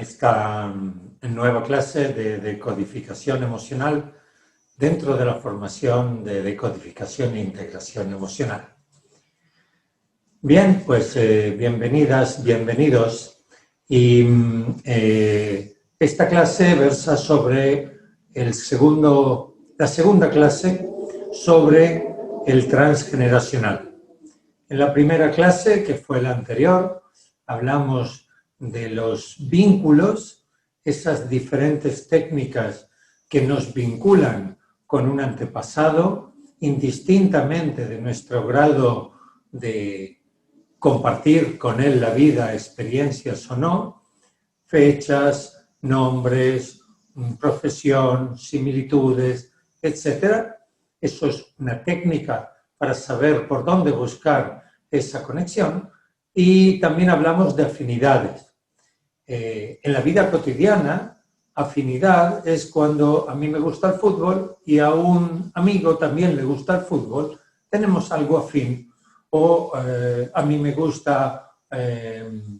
esta nueva clase de decodificación emocional dentro de la formación de decodificación e integración emocional. Bien, pues bienvenidas, bienvenidos. Y esta clase versa sobre la segunda clase sobre el transgeneracional. En la primera clase, que fue la anterior, hablamos de los vínculos, esas diferentes técnicas que nos vinculan con un antepasado, indistintamente de nuestro grado de compartir con él la vida, experiencias o no, fechas, nombres, profesión, similitudes, etc. Eso es una técnica para saber por dónde buscar esa conexión. Y también hablamos de afinidades. En la vida cotidiana, afinidad es cuando a mí me gusta el fútbol y a un amigo también le gusta el fútbol, tenemos algo afín. O a mí me gusta el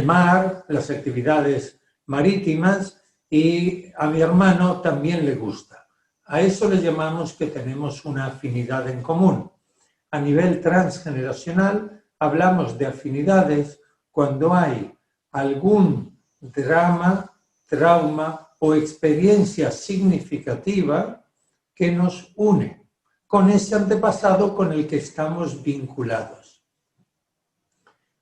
mar, las actividades marítimas, y a mi hermano también le gusta. A eso le llamamos que tenemos una afinidad en común. A nivel transgeneracional hablamos de afinidades cuando hay algún drama, trauma o experiencia significativa que nos une con ese antepasado con el que estamos vinculados.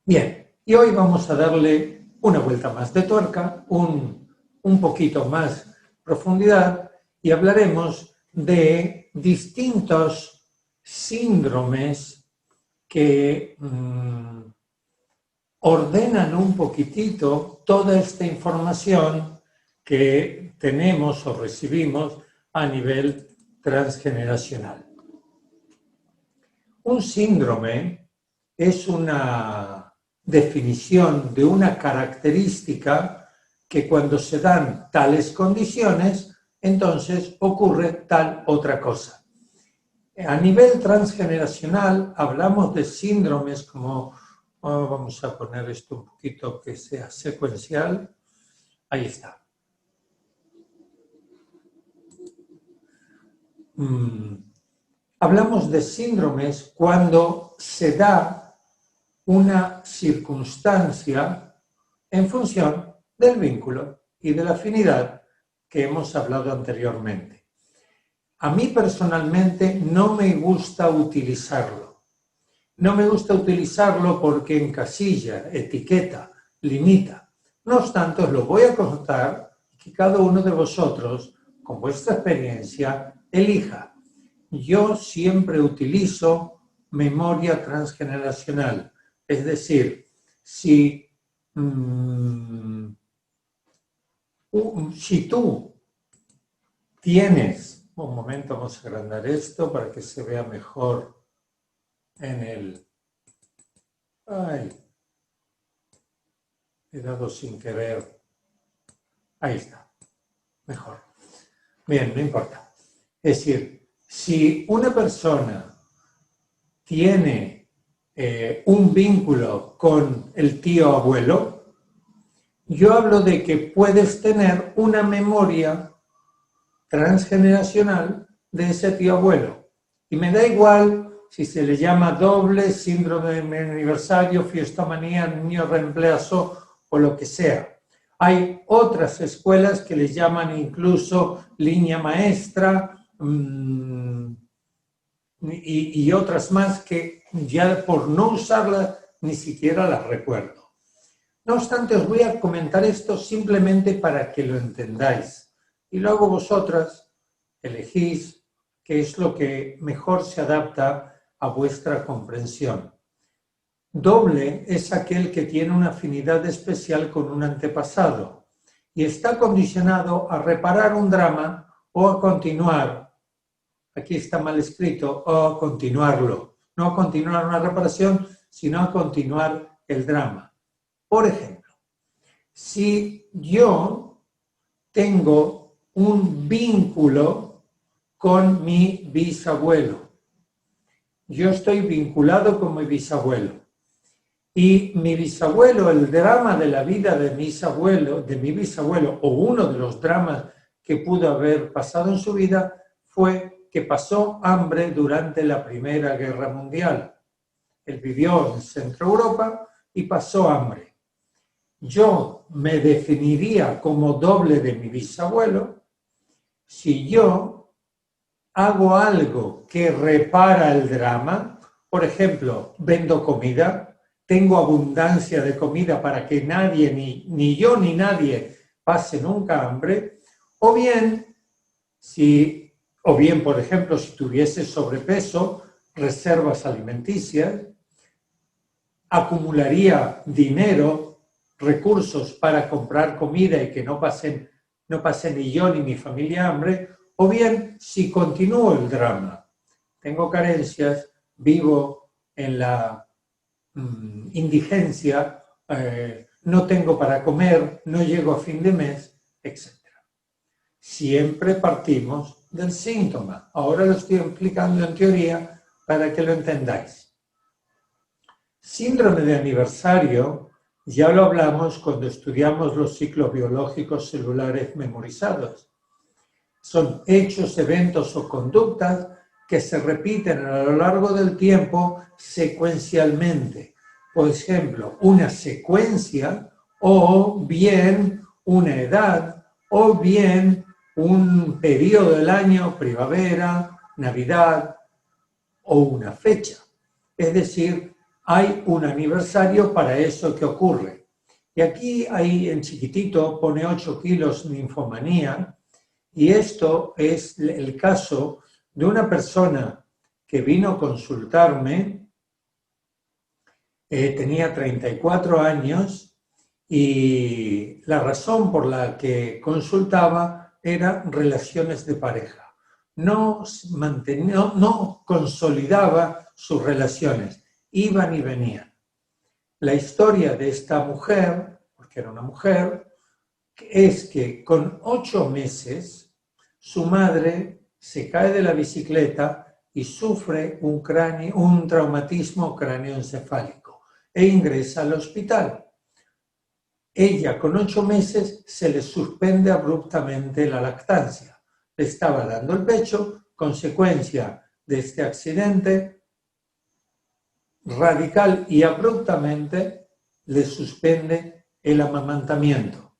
Bien, y hoy vamos a darle una vuelta más de tuerca, un poquito más profundidad, y hablaremos de distintos síndromes que ordenan un poquitito toda esta información que tenemos o recibimos a nivel transgeneracional. Un síndrome es una definición de una característica que cuando se dan tales condiciones, entonces ocurre tal otra cosa. A nivel transgeneracional hablamos de síndromes como, vamos a poner esto un poquito que sea secuencial, ahí está. Hablamos de síndromes cuando se da una circunstancia en función del vínculo y de la afinidad que hemos hablado anteriormente. A mí personalmente no me gusta utilizarlo. No me gusta utilizarlo porque encasilla, etiqueta, limita. No obstante, os lo voy a contar y que cada uno de vosotros, con vuestra experiencia, elija. Yo siempre utilizo memoria transgeneracional. Es decir, si tú tienes... Un momento, vamos a agrandar esto para que se vea mejor en el... ¡Ay! He dado sin querer. Ahí está. Mejor. Bien, no importa. Es decir, si una persona tiene un vínculo con el tío abuelo, yo hablo de que puedes tener una memoria transgeneracional de ese tío abuelo. Y me da igual si se le llama doble, síndrome de aniversario, fiestomanía, niño reemplazo o lo que sea. Hay otras escuelas que les llaman incluso línea maestra y otras más que ya por no usarlas ni siquiera las recuerdo. No obstante, os voy a comentar esto simplemente para que lo entendáis. Y luego vosotras elegís qué es lo que mejor se adapta a vuestra comprensión. Doble es aquel que tiene una afinidad especial con un antepasado y está condicionado a reparar un drama o a continuar, aquí está mal escrito, o a continuarlo. No a continuar una reparación, sino a continuar el drama. Por ejemplo, si yo tengo un vínculo con mi bisabuelo. Yo estoy vinculado con mi bisabuelo. Y mi bisabuelo, el drama de la vida de mi bisabuelo, o uno de los dramas que pudo haber pasado en su vida, fue que pasó hambre durante la Primera Guerra Mundial. Él vivió en Centro Europa y pasó hambre. Yo me definiría como doble de mi bisabuelo si yo hago algo que repara el drama. Por ejemplo, vendo comida, tengo abundancia de comida para que nadie, ni yo ni nadie, pase nunca hambre. O bien, por ejemplo, si tuviese sobrepeso, reservas alimenticias, acumularía dinero, recursos para comprar comida y que no pase ni yo ni mi familia hambre. O bien, si continúo el drama, tengo carencias, vivo en la indigencia, no tengo para comer, no llego a fin de mes, etc. Siempre partimos del síntoma. Ahora lo estoy explicando en teoría para que lo entendáis. Síndrome de aniversario, ya lo hablamos cuando estudiamos los ciclos biológicos celulares memorizados. Son hechos, eventos o conductas que se repiten a lo largo del tiempo secuencialmente. Por ejemplo, una secuencia o bien una edad o bien un periodo del año, primavera, Navidad o una fecha. Es decir, hay un aniversario para eso que ocurre. Y aquí ahí en chiquitito pone 8 kilos ninfomanía, y esto es el caso de una persona que vino a consultarme, tenía 34 años, y la razón por la que consultaba era relaciones de pareja. No consolidaba sus relaciones, iban y venían. La historia de esta mujer, porque era una mujer, es que con 8 meses su madre se cae de la bicicleta y sufre un traumatismo cráneoencefálico e ingresa al hospital. Ella con 8 meses se le suspende abruptamente la lactancia. Le estaba dando el pecho, consecuencia de este accidente, radical y abruptamente le suspende el amamantamiento.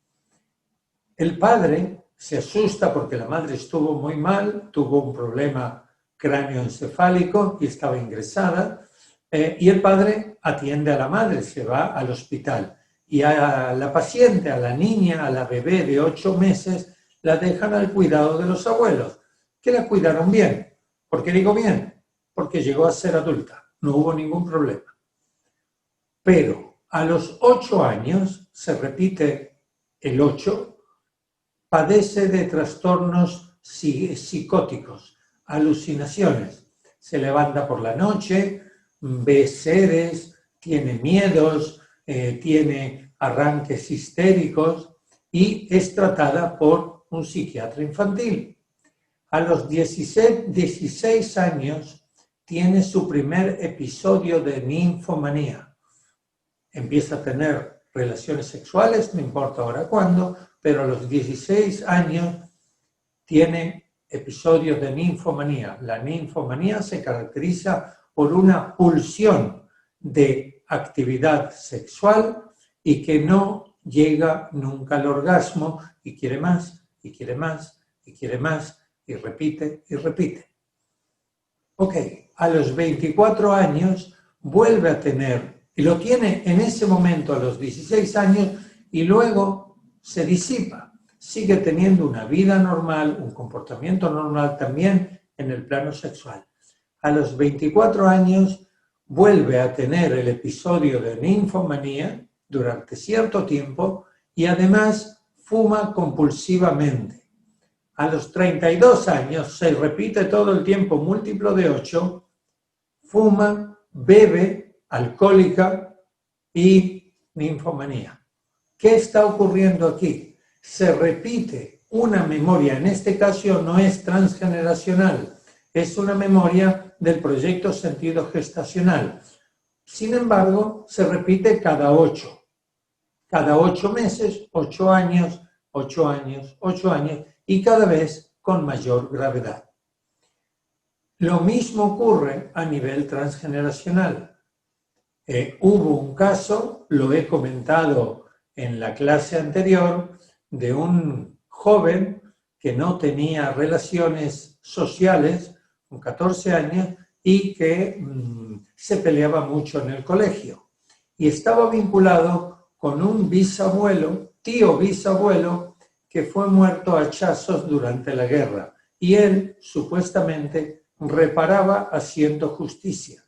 El padre se asusta porque la madre estuvo muy mal, tuvo un problema cráneoencefálico y estaba ingresada, y el padre atiende a la madre, se va al hospital. Y a la paciente, a la niña, a la bebé de 8 meses, la dejan al cuidado de los abuelos, que la cuidaron bien. ¿Por qué digo bien? Porque llegó a ser adulta, no hubo ningún problema. Pero a los 8 años, se repite el 8, padece de trastornos psicóticos, alucinaciones. Se levanta por la noche, ve seres, tiene miedos, tiene arranques histéricos y es tratada por un psiquiatra infantil. A los 16 años tiene su primer episodio de ninfomanía. Empieza a tener relaciones sexuales, no importa ahora cuándo, pero a los 16 años tiene episodios de ninfomanía. La ninfomanía se caracteriza por una pulsión de actividad sexual y que no llega nunca al orgasmo y quiere más, y quiere más, y quiere más, y repite, y repite. Ok, a los 24 años vuelve a tener, y lo tiene en ese momento a los 16 años, y luego se disipa. Sigue teniendo una vida normal, un comportamiento normal también en el plano sexual. A los 24 años vuelve a tener el episodio de ninfomanía durante cierto tiempo y además fuma compulsivamente. A los 32 años se repite todo el tiempo múltiplo de 8, fuma, bebe, alcohólica y ninfomanía. ¿Qué está ocurriendo aquí? Se repite una memoria, en este caso no es transgeneracional, es una memoria del proyecto sentido gestacional. Sin embargo, se repite cada 8. Cada 8 meses, 8 años, 8 años, 8 años, y cada vez con mayor gravedad. Lo mismo ocurre a nivel transgeneracional. Hubo un caso, lo he comentado en la clase anterior, de un joven que no tenía relaciones sociales, con 14 años, y que se peleaba mucho en el colegio. Y estaba vinculado con un bisabuelo, tío bisabuelo, que fue muerto a hachazos durante la guerra. Y él, supuestamente, reparaba haciendo justicia.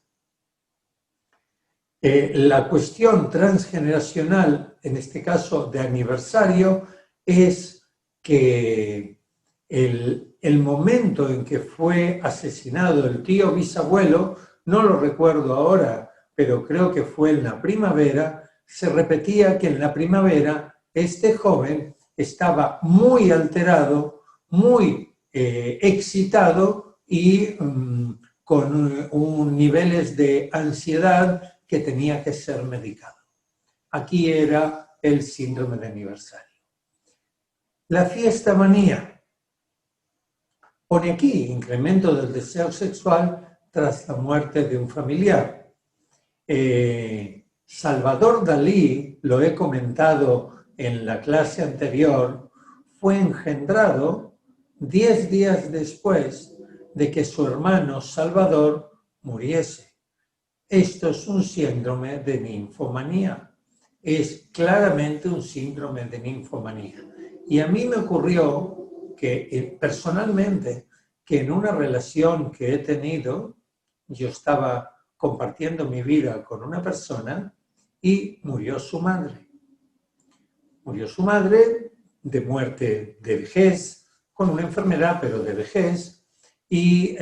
La cuestión transgeneracional, en este caso de aniversario, es que el momento en que fue asesinado el tío bisabuelo, no lo recuerdo ahora, pero creo que fue en la primavera, se repetía que en la primavera este joven estaba muy alterado, muy excitado y con niveles de ansiedad que tenía que ser medicado. Aquí era el síndrome de aniversario. La fiesta manía pone aquí incremento del deseo sexual tras la muerte de un familiar. Salvador Dalí, lo he comentado en la clase anterior, fue engendrado 10 días después de que su hermano Salvador muriese. Esto es un síndrome de ninfomanía. Es claramente un síndrome de ninfomanía. Y a mí me ocurrió que personalmente, que en una relación que he tenido, yo estaba compartiendo mi vida con una persona y murió su madre. Murió su madre de muerte de vejez, con una enfermedad, pero de vejez, y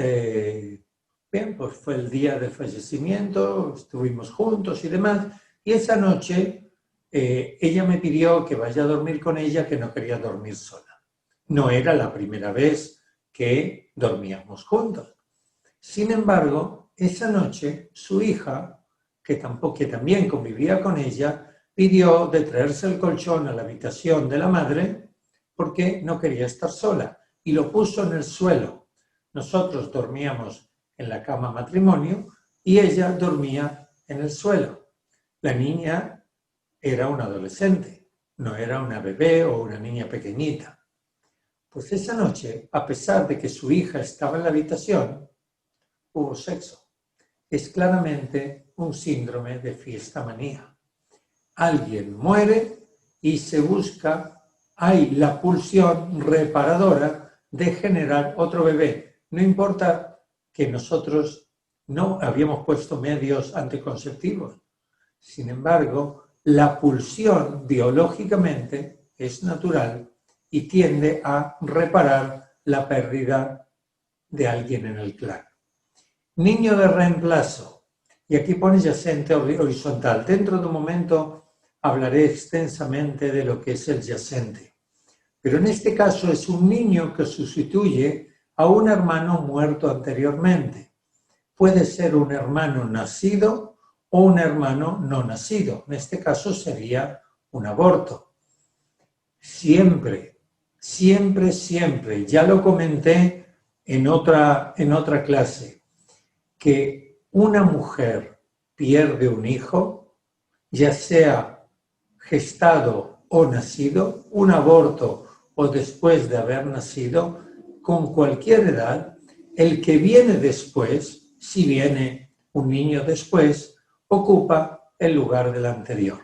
bien, pues fue el día del fallecimiento, estuvimos juntos y demás, y esa noche ella me pidió que vaya a dormir con ella, que no quería dormir sola. No era la primera vez que dormíamos juntos. Sin embargo, esa noche su hija, que también convivía con ella, pidió de traerse el colchón a la habitación de la madre porque no quería estar sola y lo puso en el suelo. Nosotros dormíamos en la cama matrimonio y ella dormía en el suelo. La niña era una adolescente, no era una bebé o una niña pequeñita. Pues esa noche, a pesar de que su hija estaba en la habitación, hubo sexo. Es claramente un síndrome de fiesta manía. Alguien muere y se busca, hay la pulsión reparadora de generar otro bebé. No importa que nosotros no habíamos puesto medios anticonceptivos. Sin embargo, la pulsión biológicamente es natural y tiende a reparar la pérdida de alguien en el clan. Niño de reemplazo. Y aquí pone yacente horizontal. Dentro de un momento hablaré extensamente de lo que es el yacente. Pero en este caso es un niño que sustituye a un hermano muerto anteriormente. Puede ser un hermano nacido o un hermano no nacido. En este caso sería un aborto. Siempre, siempre, siempre, ya lo comenté en otra clase, que una mujer pierde un hijo, ya sea gestado o nacido, un aborto o después de haber nacido, con cualquier edad, el que viene después, si viene un niño después, ocupa el lugar del anterior.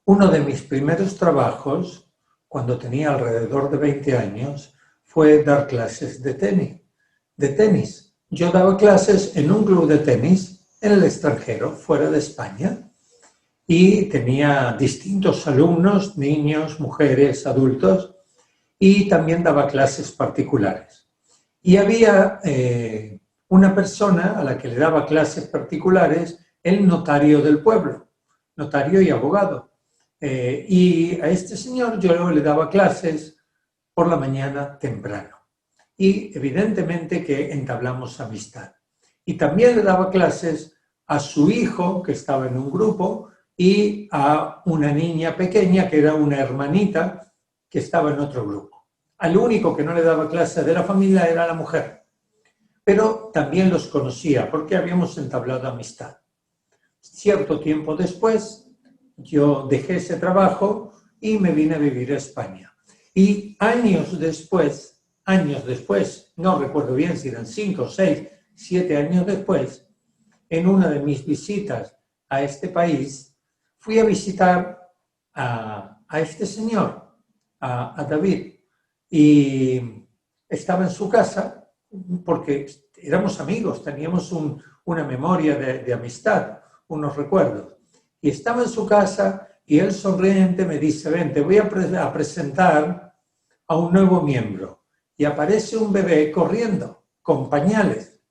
Uno de mis primeros trabajos, cuando tenía alrededor de 20 años, fue dar clases de tenis. Yo daba clases en un club de tenis en el extranjero, fuera de España, y tenía distintos alumnos, niños, mujeres, adultos, y también daba clases particulares. Y había una persona a la que le daba clases particulares, el notario del pueblo, notario y abogado. Y a este señor yo le daba clases por la mañana temprano. Y evidentemente que entablamos amistad. Y también le daba clases a su hijo, que estaba en un grupo, y a una niña pequeña, que era una hermanita, que estaba en otro grupo. Al único que no le daba clase de la familia era la mujer, pero también los conocía porque habíamos entablado amistad. Cierto tiempo después, yo dejé ese trabajo y me vine a vivir a España. Y años después, no recuerdo bien si eran 5, 6, 7 años después, en una de mis visitas a este país, fui a visitar a este señor, a David, y estaba en su casa porque éramos amigos, teníamos una memoria de amistad, unos recuerdos. Y estaba en su casa y él sonriente me dice, ven, te voy a presentar a un nuevo miembro. Y aparece un bebé corriendo, con pañales,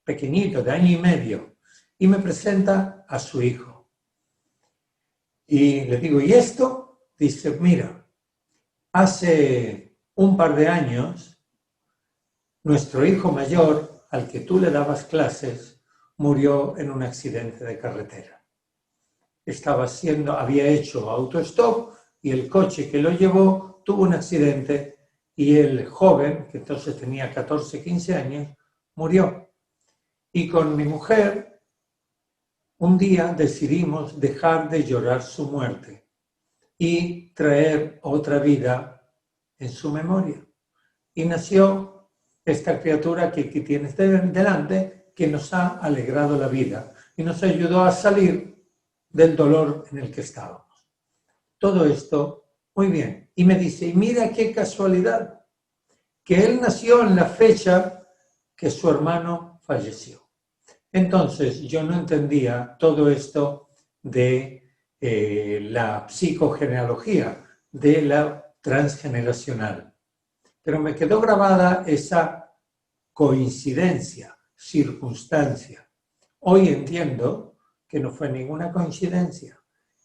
pequeñito, de 1 año y medio, y me presenta a su hijo. Y le digo, ¿y esto? Dice, mira, hace un par de años, nuestro hijo mayor, al que tú le dabas clases, murió en un accidente de carretera. Había hecho autostop y el coche que lo llevó tuvo un accidente y el joven, que entonces tenía 14, 15 años, murió. Y con mi mujer, un día decidimos dejar de llorar su muerte y traer otra vida en su memoria. Y nació esta criatura que tienes delante, que nos ha alegrado la vida y nos ayudó a salir del dolor en el que estábamos. Todo esto, muy bien. Y me dice, y mira qué casualidad, que él nació en la fecha que su hermano falleció. Entonces, yo no entendía todo esto de la psicogenealogía, de la transgeneracional. Pero me quedó grabada esa coincidencia, circunstancia. Hoy entiendo que no fue ninguna coincidencia.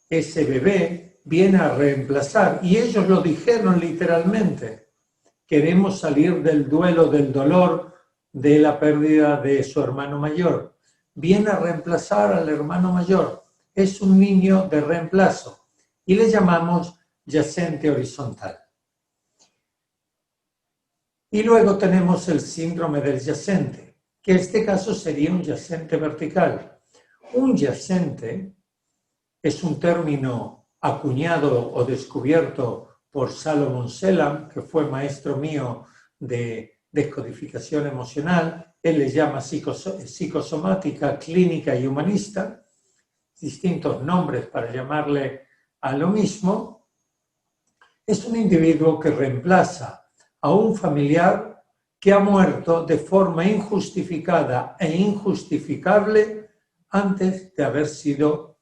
Ese bebé viene a reemplazar, y ellos lo dijeron literalmente, queremos salir del duelo, del dolor, de la pérdida de su hermano mayor. Viene a reemplazar al hermano mayor. Es un niño de reemplazo y le llamamos yacente horizontal. Y luego tenemos el síndrome del yacente, que en este caso sería un yacente vertical. Un yacente es un término acuñado o descubierto por Salomon Selam, que fue maestro mío de descodificación emocional. Él le llama psicosomática, clínica y humanista, distintos nombres para llamarle a lo mismo. Es un individuo que reemplaza a un familiar que ha muerto de forma injustificada e injustificable antes de haber sido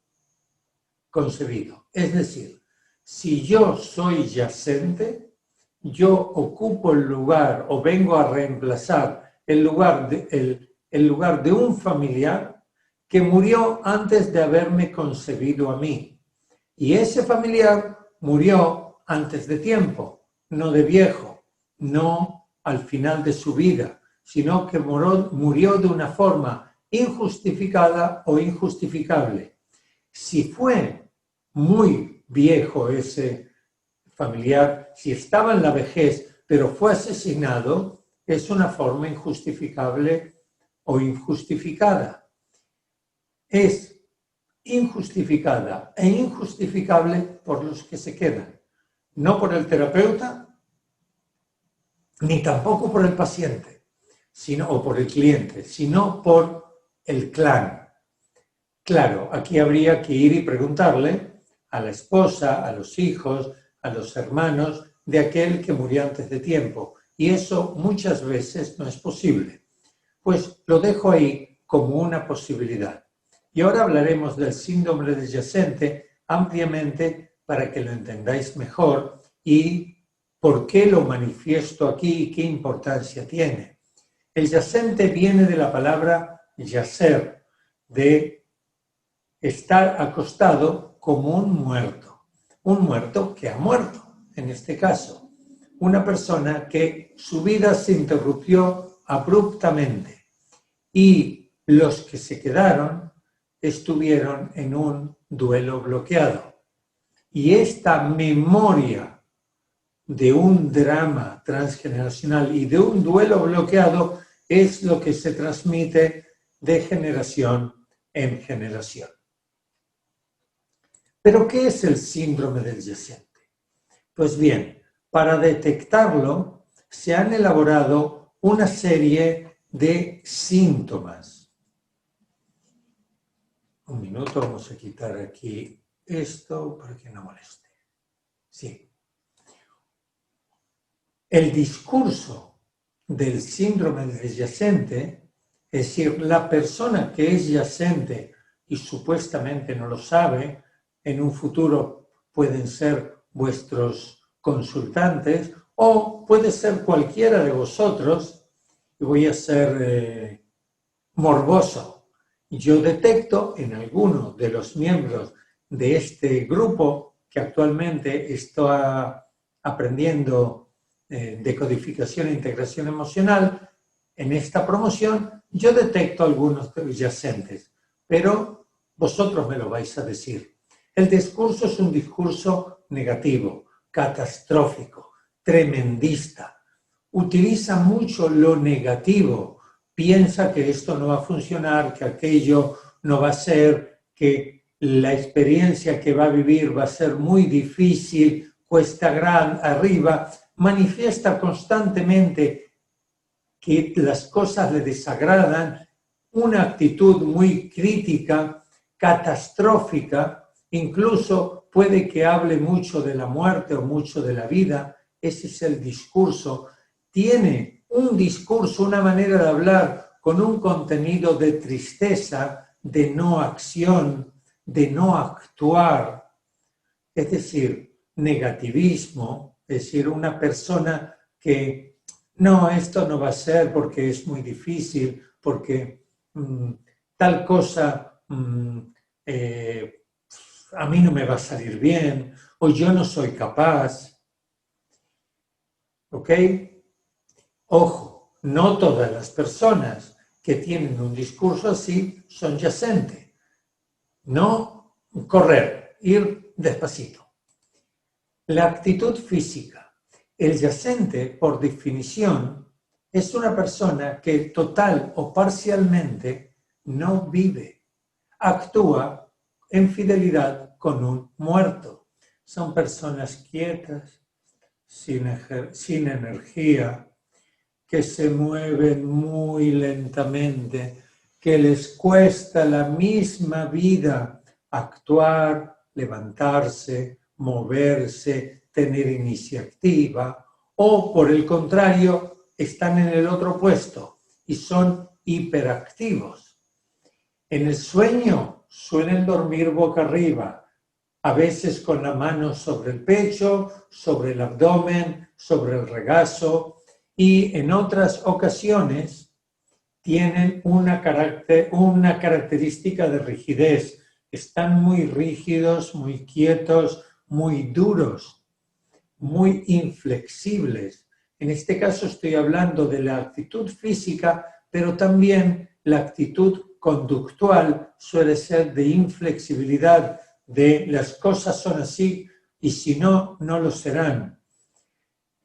concebido. Es decir, si yo soy yacente, yo ocupo el lugar o vengo a reemplazar el lugar de un familiar que murió antes de haberme concebido a mí. Y ese familiar murió antes de tiempo, no de viejo, no al final de su vida, sino que murió de una forma injustificada o injustificable. Si fue muy viejo ese familiar, si estaba en la vejez, pero fue asesinado, es una forma injustificable o injustificada. Es injustificada e injustificable por los que se quedan, no por el terapeuta, ni tampoco por el paciente, o por el cliente, sino por el clan. Claro, aquí habría que ir y preguntarle a la esposa, a los hijos, a los hermanos de aquel que murió antes de tiempo. Y eso muchas veces no es posible. Pues lo dejo ahí como una posibilidad. Y ahora hablaremos del síndrome del yacente ampliamente para que lo entendáis mejor y por qué lo manifiesto aquí y qué importancia tiene. El yacente viene de la palabra yacer, de estar acostado como un muerto que ha muerto, en este caso, una persona que su vida se interrumpió abruptamente y los que se quedaron estuvieron en un duelo bloqueado. Y esta memoria de un drama transgeneracional y de un duelo bloqueado es lo que se transmite de generación en generación. ¿Pero qué es el síndrome del yacente? Pues bien, para detectarlo se han elaborado una serie de síntomas. Un minuto, vamos a quitar aquí esto para que no moleste. Sí. El discurso del síndrome del yacente, es decir, la persona que es yacente y supuestamente no lo sabe, en un futuro pueden ser vuestros consultantes o puede ser cualquiera de vosotros, y voy a ser morboso. Yo detecto en alguno de los miembros de este grupo que actualmente está aprendiendo decodificación e integración emocional, en esta promoción yo detecto algunos yacentes, pero vosotros me lo vais a decir. El discurso es un discurso negativo, catastrófico, tremendista. Utiliza mucho lo negativo, piensa que esto no va a funcionar, que aquello no va a ser, que la experiencia que va a vivir va a ser muy difícil, cuesta arriba, manifiesta constantemente que las cosas le desagradan, una actitud muy crítica, catastrófica, incluso puede que hable mucho de la muerte o mucho de la vida. Ese es el discurso. Tiene un discurso, una manera de hablar con un contenido de tristeza, de no acción, de no actuar, es decir, negativismo, es decir, una persona que no, esto no va a ser porque es muy difícil, porque tal cosa a mí no me va a salir bien, o yo no soy capaz. ¿Ok? Ojo, no todas las personas que tienen un discurso así son yacentes. No correr, ir despacito. La actitud física. El yacente, por definición, es una persona que total o parcialmente no vive. Actúa en fidelidad con un muerto. Son personas quietas, sin energía, que se mueven muy lentamente, que les cuesta la misma vida actuar, levantarse, moverse, tener iniciativa, o por el contrario, están en el otro puesto y son hiperactivos. En el sueño suelen dormir boca arriba, a veces con la mano sobre el pecho, sobre el abdomen, sobre el regazo, y en otras ocasiones tienen una característica de rigidez. Están muy rígidos, muy quietos, muy duros, muy inflexibles. En este caso estoy hablando de la actitud física, pero también la actitud conductual suele ser de inflexibilidad, de las cosas son así y si no, no lo serán.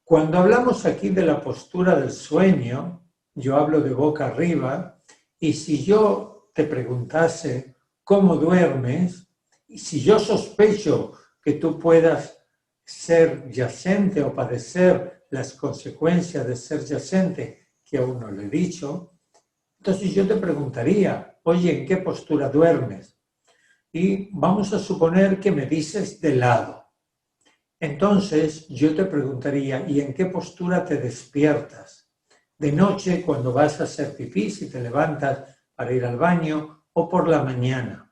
Cuando hablamos aquí de la postura del sueño, yo hablo de boca arriba, y si yo te preguntase cómo duermes, y si yo sospecho que tú puedas ser yacente o padecer las consecuencias de ser yacente, que aún no lo he dicho, entonces yo te preguntaría, oye, ¿en qué postura duermes? Y vamos a suponer que me dices de lado. Entonces yo te preguntaría, ¿y en qué postura te despiertas? De noche, cuando vas a hacer pipí, si te levantas para ir al baño, o por la mañana.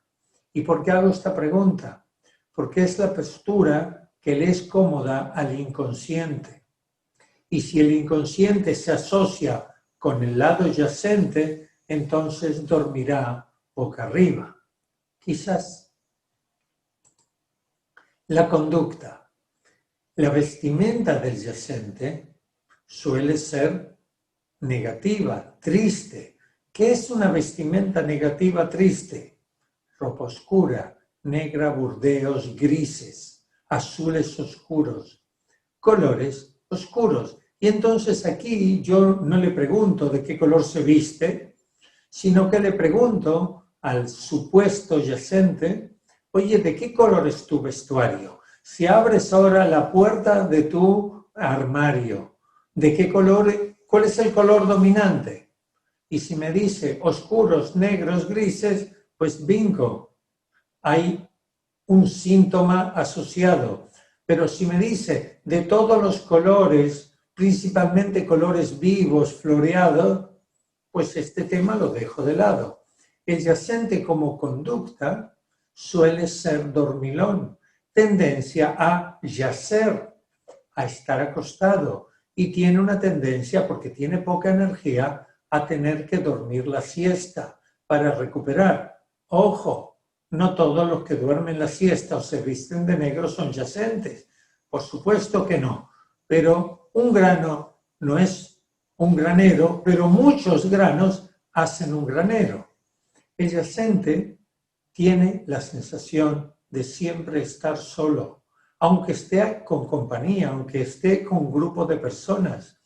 ¿Y por qué hago esta pregunta? Porque es la postura que le es cómoda al inconsciente. Y si el inconsciente se asocia con el lado yacente, entonces dormirá boca arriba. Quizás. La conducta. La vestimenta del yacente suele ser negativa, triste. ¿Qué es una vestimenta negativa, triste? ropa oscura, negra, burdeos, grises, azules oscuros, colores oscuros. Y entonces aquí yo no le pregunto de qué color se viste, sino que le pregunto al supuesto yacente, oye, ¿de qué color es tu vestuario? Si abres ahora la puerta de tu armario, ¿de qué color, cuál es el color dominante? Y si me dice oscuros, negros, grises, pues bingo, hay un síntoma asociado. Pero si me dice de todos los colores, principalmente colores vivos, floreados, pues este tema lo dejo de lado. El yacente como conducta suele ser dormilón, tendencia a yacer, a estar acostado, y tiene una tendencia, porque tiene poca energía, a tener que dormir la siesta para recuperar. Ojo, no todos los que duermen la siesta o se visten de negro son yacentes. Por supuesto que no, pero un grano no es un granero, pero muchos granos hacen un granero. El yacente tiene la sensación de siempre estar solo, aunque esté con compañía, aunque esté con un grupo de personas.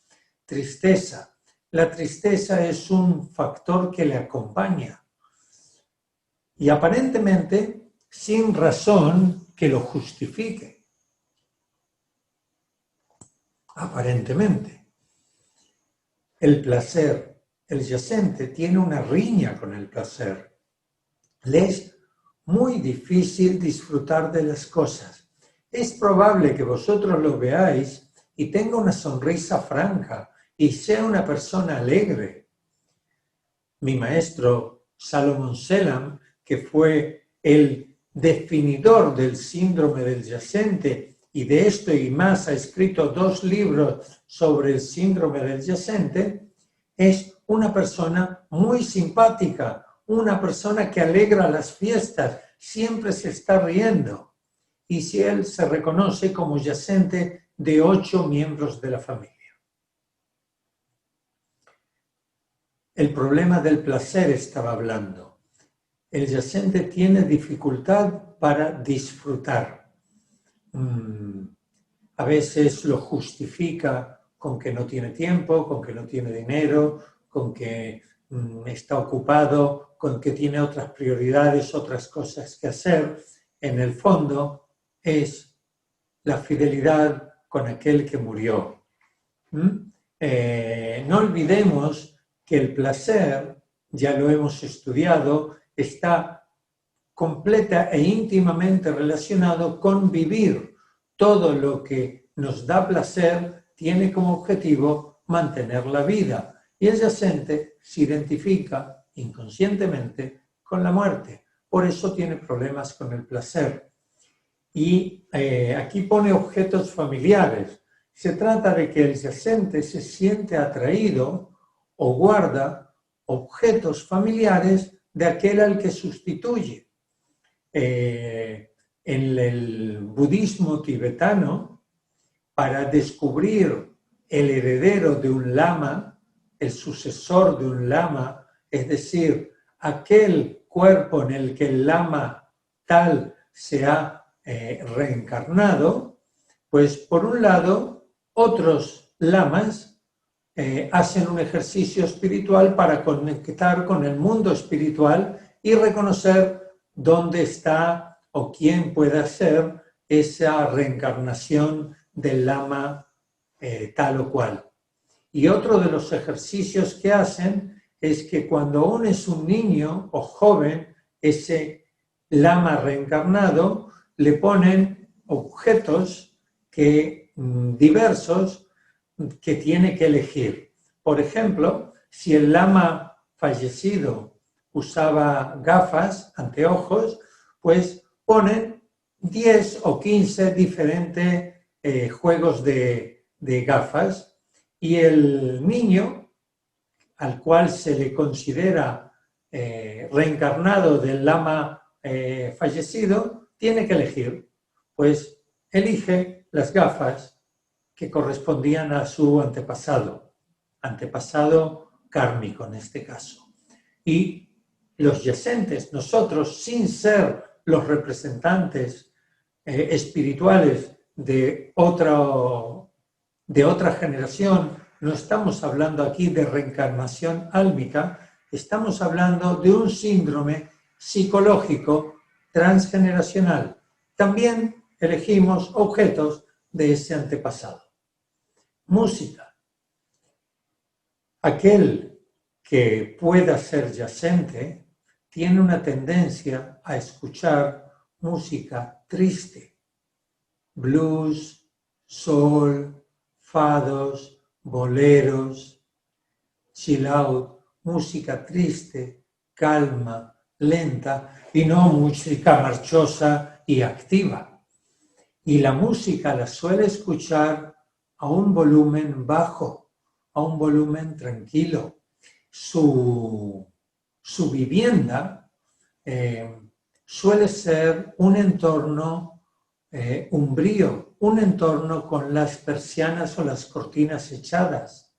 Tristeza. La tristeza es un factor que le acompaña y aparentemente sin razón que lo justifique. Aparentemente. El placer, el yacente tiene una riña con el placer. Le es muy difícil disfrutar de las cosas. Es probable que vosotros lo veáis y tenga una sonrisa franca y sea una persona alegre. Mi maestro Salomón Selam, que fue el definidor del síndrome del yacente, y de esto y más ha escrito 2 libros sobre el síndrome del yacente, es una persona muy simpática, una persona que alegra las fiestas, siempre se está riendo. Y si él se reconoce como yacente de 8 miembros de la familia. El problema del placer estaba hablando. El yacente tiene dificultad para disfrutar. A veces lo justifica con que no tiene tiempo, con que no tiene dinero, con que está ocupado, con que tiene otras prioridades, otras cosas que hacer. En el fondo es la fidelidad con aquel que murió. No olvidemos que el placer, ya lo hemos estudiado, está completa e íntimamente relacionado con vivir. Todo lo que nos da placer tiene como objetivo mantener la vida. Y el yacente se identifica inconscientemente con la muerte. Por eso tiene problemas con el placer. Y aquí pone objetos familiares. Se trata de que el yacente se siente atraído o guarda objetos familiares de aquel al que sustituye. En el budismo tibetano, para descubrir el heredero de un lama, el sucesor de un lama, es decir, aquel cuerpo en el que el lama tal se ha reencarnado, pues por un lado, otros lamas hacen un ejercicio espiritual para conectar con el mundo espiritual y reconocer dónde está o quién puede ser esa reencarnación del lama tal o cual. Y otro de los ejercicios que hacen es que cuando aún es un niño o joven, ese lama reencarnado, le ponen objetos diversos que tiene que elegir. Por ejemplo, si el lama fallecido usaba gafas, anteojos, pues ponen 10 o 15 diferentes juegos de gafas, y el niño al cual se le considera reencarnado del lama fallecido tiene que elegir. Pues elige las gafas que correspondían a su antepasado kármico en este caso. Y los yacentes, nosotros, sin ser los representantes espirituales de otra generación, no estamos hablando aquí de reencarnación álmica, estamos hablando de un síndrome psicológico transgeneracional. También elegimos objetos de ese antepasado. Música. Aquel que pueda ser yacente tiene una tendencia a escuchar música triste. Blues, soul, fados, boleros, chill out, música triste, calma, lenta y no música marchosa y activa. Y la música la suele escuchar a un volumen bajo, a un volumen tranquilo. Su vivienda suele ser un entorno umbrío, un entorno con las persianas o las cortinas echadas.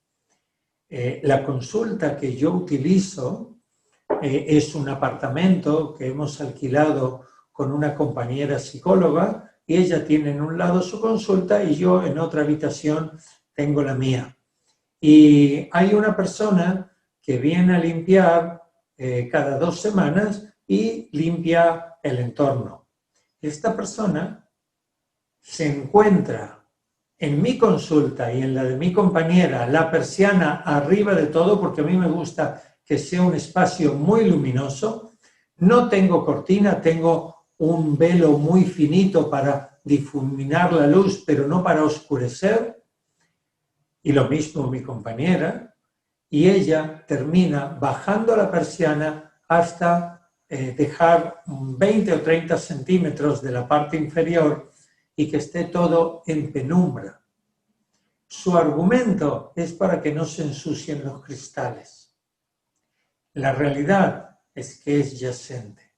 La consulta que yo utilizo es un apartamento que hemos alquilado con una compañera psicóloga y ella tiene en un lado su consulta y yo en otra habitación tengo la mía. Y hay una persona que viene a limpiar cada 2 semanas y limpia el entorno. Esta persona se encuentra en mi consulta y en la de mi compañera la persiana arriba de todo, porque a mí me gusta que sea un espacio muy luminoso. No tengo cortina, tengo un velo muy finito para difuminar la luz, pero no para oscurecer. Y lo mismo mi compañera. Y ella termina bajando la persiana hasta dejar 20 o 30 centímetros de la parte inferior y que esté todo en penumbra. Su argumento es para que no se ensucien los cristales. La realidad es que es yacente.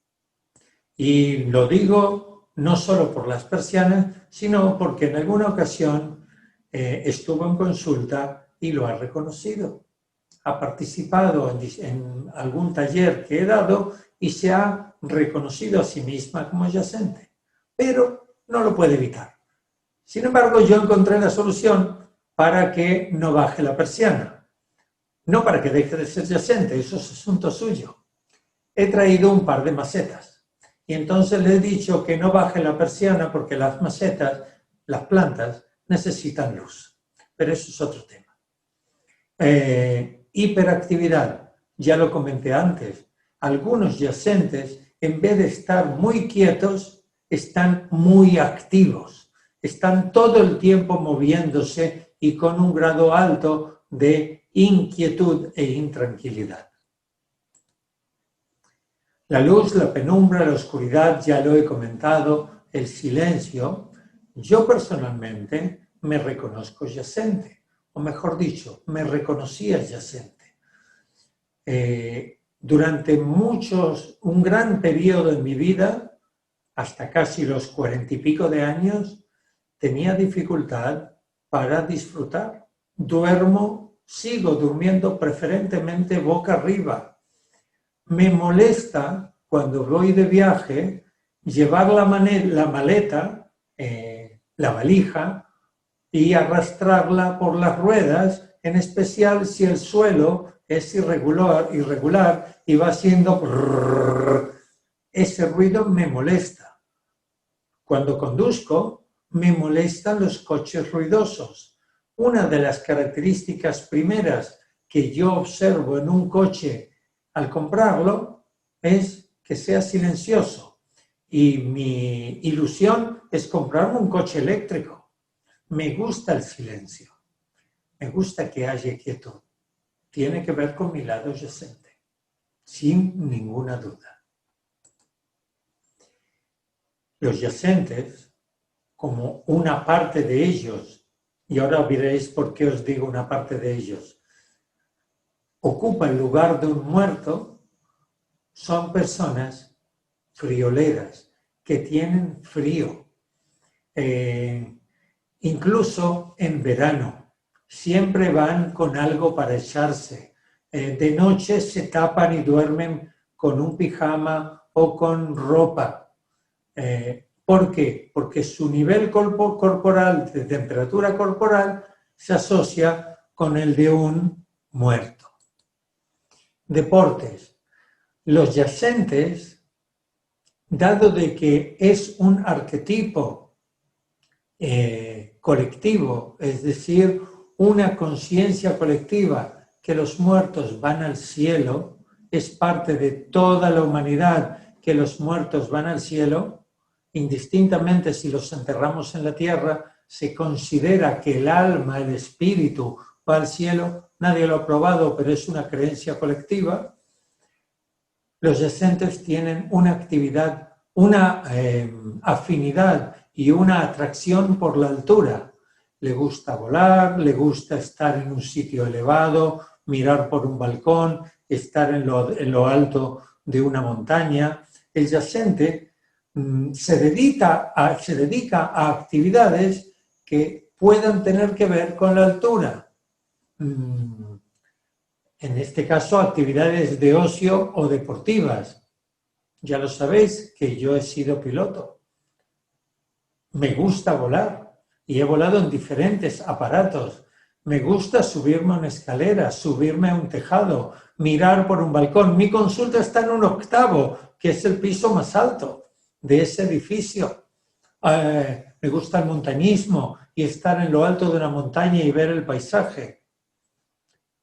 Y lo digo no solo por las persianas, sino porque en alguna ocasión estuvo en consulta y lo ha reconocido. Ha participado en algún taller que he dado y se ha reconocido a sí misma como yacente, pero no lo puede evitar. Sin embargo, yo encontré la solución para que no baje la persiana, no para que deje de ser yacente, eso es asunto suyo. He traído un par de macetas y entonces le he dicho que no baje la persiana porque las macetas, las plantas, necesitan luz, pero eso es otro tema. Hiperactividad, ya lo comenté antes. Algunos yacentes, en vez de estar muy quietos, están muy activos. Están todo el tiempo moviéndose y con un grado alto de inquietud e intranquilidad. La luz, la penumbra, la oscuridad, ya lo he comentado, el silencio. Yo personalmente me reconozco yacente. O mejor dicho, me reconocía yacente. Durante un gran periodo en mi vida, hasta casi los 40 y pico de años, tenía dificultad para disfrutar. Sigo durmiendo preferentemente boca arriba. Me molesta cuando voy de viaje llevar la maleta, la valija, y arrastrarla por las ruedas, en especial si el suelo es irregular y va haciendo brrr. Ese ruido me molesta. Cuando conduzco, me molestan los coches ruidosos. Una de las características primeras que yo observo en un coche al comprarlo es que sea silencioso. Y mi ilusión es comprarme un coche eléctrico. Me gusta el silencio, me gusta que haya quietud. Tiene que ver con mi lado yacente, sin ninguna duda. Los yacentes, como una parte de ellos, y ahora veréis por qué os digo una parte de ellos, ocupa el lugar de un muerto, son personas frioleras, que tienen frío. Incluso en verano, siempre van con algo para echarse. De noche se tapan y duermen con un pijama o con ropa. ¿Por qué? Porque su nivel corporal, de temperatura corporal, se asocia con el de un muerto. Deportes. Los yacentes, dado de que es un arquetipo colectivo, es decir, una conciencia colectiva, que los muertos van al cielo, es parte de toda la humanidad que los muertos van al cielo, indistintamente si los enterramos en la tierra, se considera que el alma, el espíritu, va al cielo. Nadie lo ha probado, pero es una creencia colectiva. Los yacentes tienen una actividad, una afinidad y una atracción por la altura. Le gusta volar, le gusta estar en un sitio elevado, mirar por un balcón, estar en lo alto de una montaña. El yacente se dedica a actividades que puedan tener que ver con la altura. En este caso, actividades de ocio o deportivas. Ya lo sabéis que yo he sido piloto. Me gusta volar y he volado en diferentes aparatos. Me gusta subirme a una escalera, subirme a un tejado, mirar por un balcón. Mi consulta está en un 8º, que es el piso más alto de ese edificio. Me gusta el montañismo y estar en lo alto de una montaña y ver el paisaje.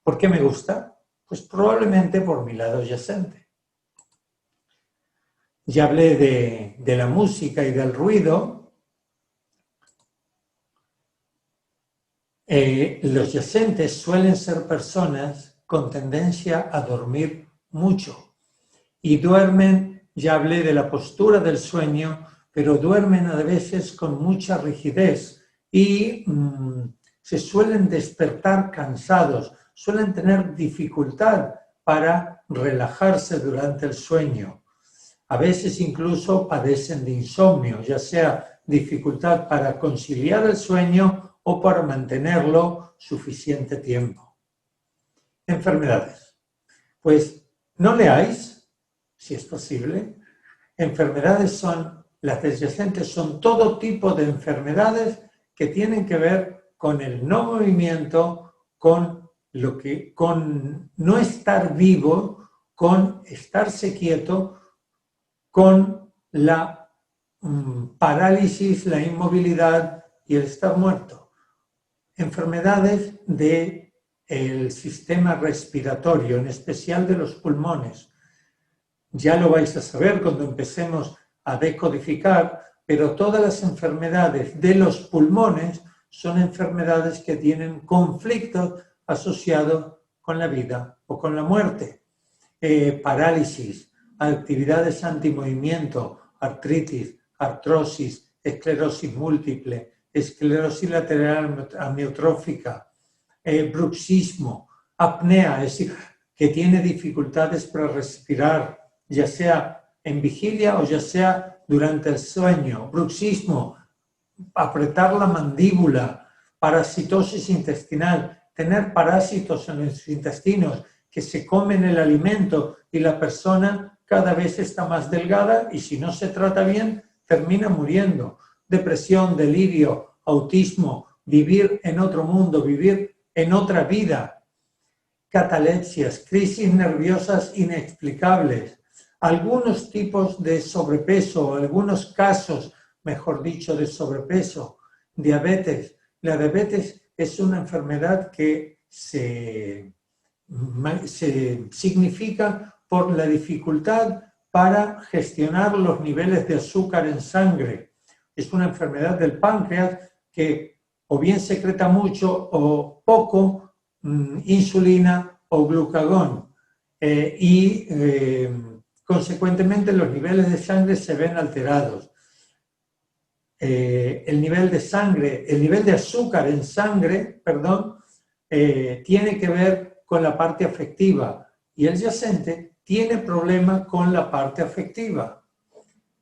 ¿Por qué me gusta? Pues probablemente por mi lado yacente. Ya hablé de la música y del ruido. Los yacentes suelen ser personas con tendencia a dormir mucho y duermen, ya hablé de la postura del sueño, pero duermen a veces con mucha rigidez y se suelen despertar cansados, suelen tener dificultad para relajarse durante el sueño. A veces incluso padecen de insomnio, ya sea dificultad para conciliar el sueño o para mantenerlo suficiente tiempo. Enfermedades. Pues no leáis, si es posible. Enfermedades son, las adyacentes son todo tipo de enfermedades que tienen que ver con el no movimiento, con no estar vivo, con estarse quieto, con la parálisis, la inmovilidad y el estar muerto. Enfermedades del sistema respiratorio, en especial de los pulmones. Ya lo vais a saber cuando empecemos a decodificar, pero todas las enfermedades de los pulmones son enfermedades que tienen conflictos asociados con la vida o con la muerte. Parálisis, actividades antimovimiento, artritis, artrosis, esclerosis múltiple, esclerosis lateral amiotrófica, bruxismo, apnea, es decir, que tiene dificultades para respirar, ya sea en vigilia o ya sea durante el sueño. Bruxismo, apretar la mandíbula, parasitosis intestinal, tener parásitos en los intestinos que se comen el alimento y la persona cada vez está más delgada y si no se trata bien termina muriendo. Depresión, delirio, autismo, vivir en otro mundo, vivir en otra vida, catalepsias, crisis nerviosas inexplicables, algunos tipos de sobrepeso, algunos casos, mejor dicho, de sobrepeso, diabetes. La diabetes es una enfermedad que se significa por la dificultad para gestionar los niveles de azúcar en sangre. Es una enfermedad del páncreas que o bien secreta mucho o poco insulina o glucagón consecuentemente los niveles de sangre se ven alterados. El nivel de azúcar en sangre, tiene que ver con la parte afectiva y el yacente tiene problema con la parte afectiva.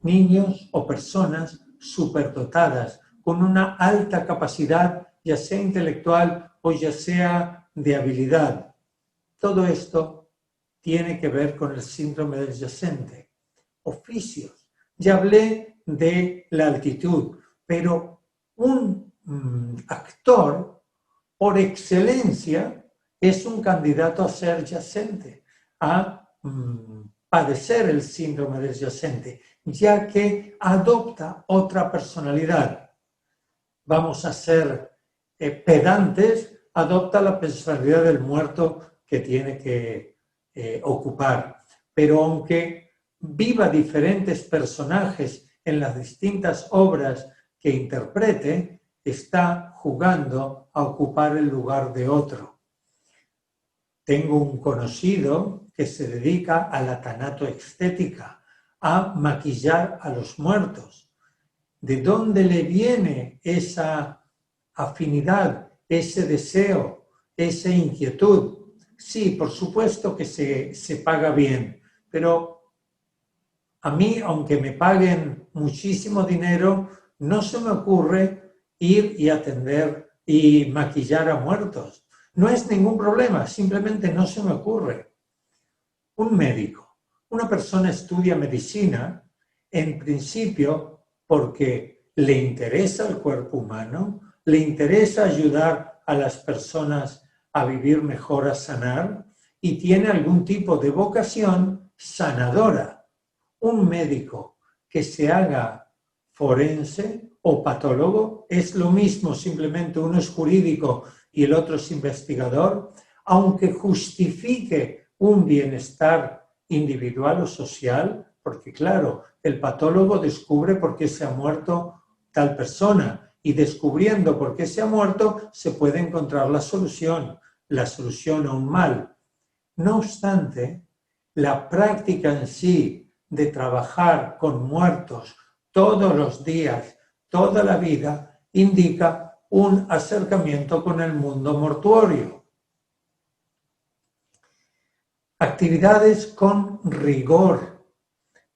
Niños o personas superdotadas con una alta capacidad, ya sea intelectual o ya sea de habilidad. Todo esto tiene que ver con el síndrome del yacente. Oficios. Ya hablé de la altitud, pero un actor, por excelencia, es un candidato a ser yacente, a padecer el síndrome del yacente, ya que adopta otra personalidad. Vamos a ser pedantes, adopta la personalidad del muerto que tiene que ocupar. Pero aunque viva diferentes personajes en las distintas obras que interprete, está jugando a ocupar el lugar de otro. Tengo un conocido que se dedica a la tanatoestética, a maquillar a los muertos. ¿De dónde le viene esa afinidad, ese deseo, esa inquietud? Sí, por supuesto que se paga bien, pero a mí, aunque me paguen muchísimo dinero, no se me ocurre ir y atender y maquillar a muertos. No es ningún problema, simplemente no se me ocurre. Un médico, una persona estudia medicina, en principio porque le interesa el cuerpo humano, le interesa ayudar a las personas a vivir mejor, a sanar, y tiene algún tipo de vocación sanadora. Un médico que se haga forense o patólogo es lo mismo, simplemente uno es jurídico y el otro es investigador, aunque justifique un bienestar individual o social, porque claro, el patólogo descubre por qué se ha muerto tal persona y descubriendo por qué se ha muerto se puede encontrar la solución a un mal. No obstante, la práctica en sí de trabajar con muertos todos los días, toda la vida, indica un acercamiento con el mundo mortuorio. Actividades con rigor,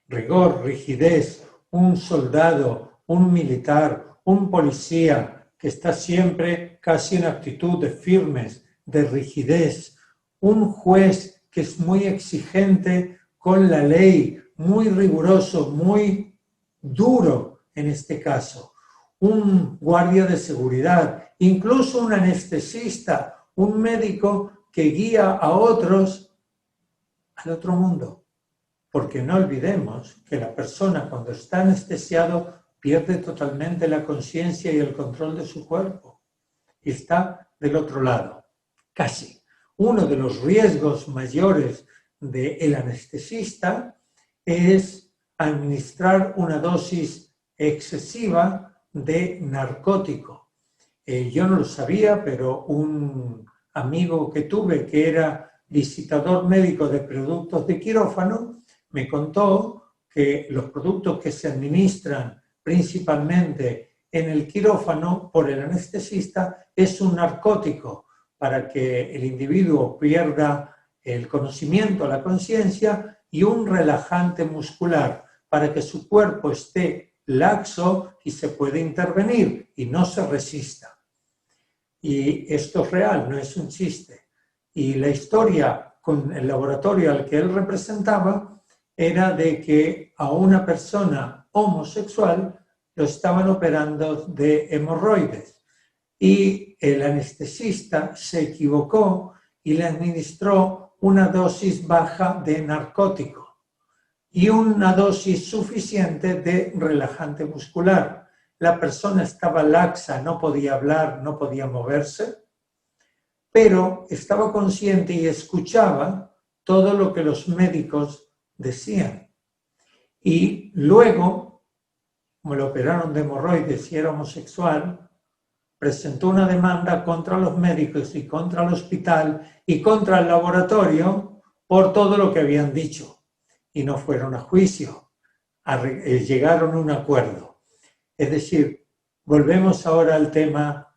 rigidez, un soldado, un militar, un policía que está siempre casi en actitud de firmes, de rigidez, un juez que es muy exigente con la ley, muy riguroso, muy duro en este caso, un guardia de seguridad, incluso un anestesista, un médico que guía a otros al otro mundo. Porque no olvidemos que la persona cuando está anestesiado pierde totalmente la conciencia y el control de su cuerpo. Y está del otro lado, casi. Uno de los riesgos mayores del anestesista es administrar una dosis excesiva de narcótico. Yo no lo sabía, pero un amigo que tuve que era visitador médico de productos de quirófano me contó que los productos que se administran principalmente en el quirófano por el anestesista es un narcótico para que el individuo pierda el conocimiento, la conciencia, y un relajante muscular para que su cuerpo esté laxo y se pueda intervenir y no se resista. Y esto es real, no es un chiste. Y la historia con el laboratorio al que él representaba era de que a una persona homosexual lo estaban operando de hemorroides y el anestesista se equivocó y le administró una dosis baja de narcótico y una dosis suficiente de relajante muscular. La persona estaba laxa, no podía hablar, no podía moverse, pero estaba consciente y escuchaba todo lo que los médicos decían. Y luego, como le operaron de hemorroides y era homosexual, presentó una demanda contra los médicos y contra el hospital y contra el laboratorio por todo lo que habían dicho. Y no fueron a juicio, llegaron a un acuerdo. Es decir, volvemos ahora al tema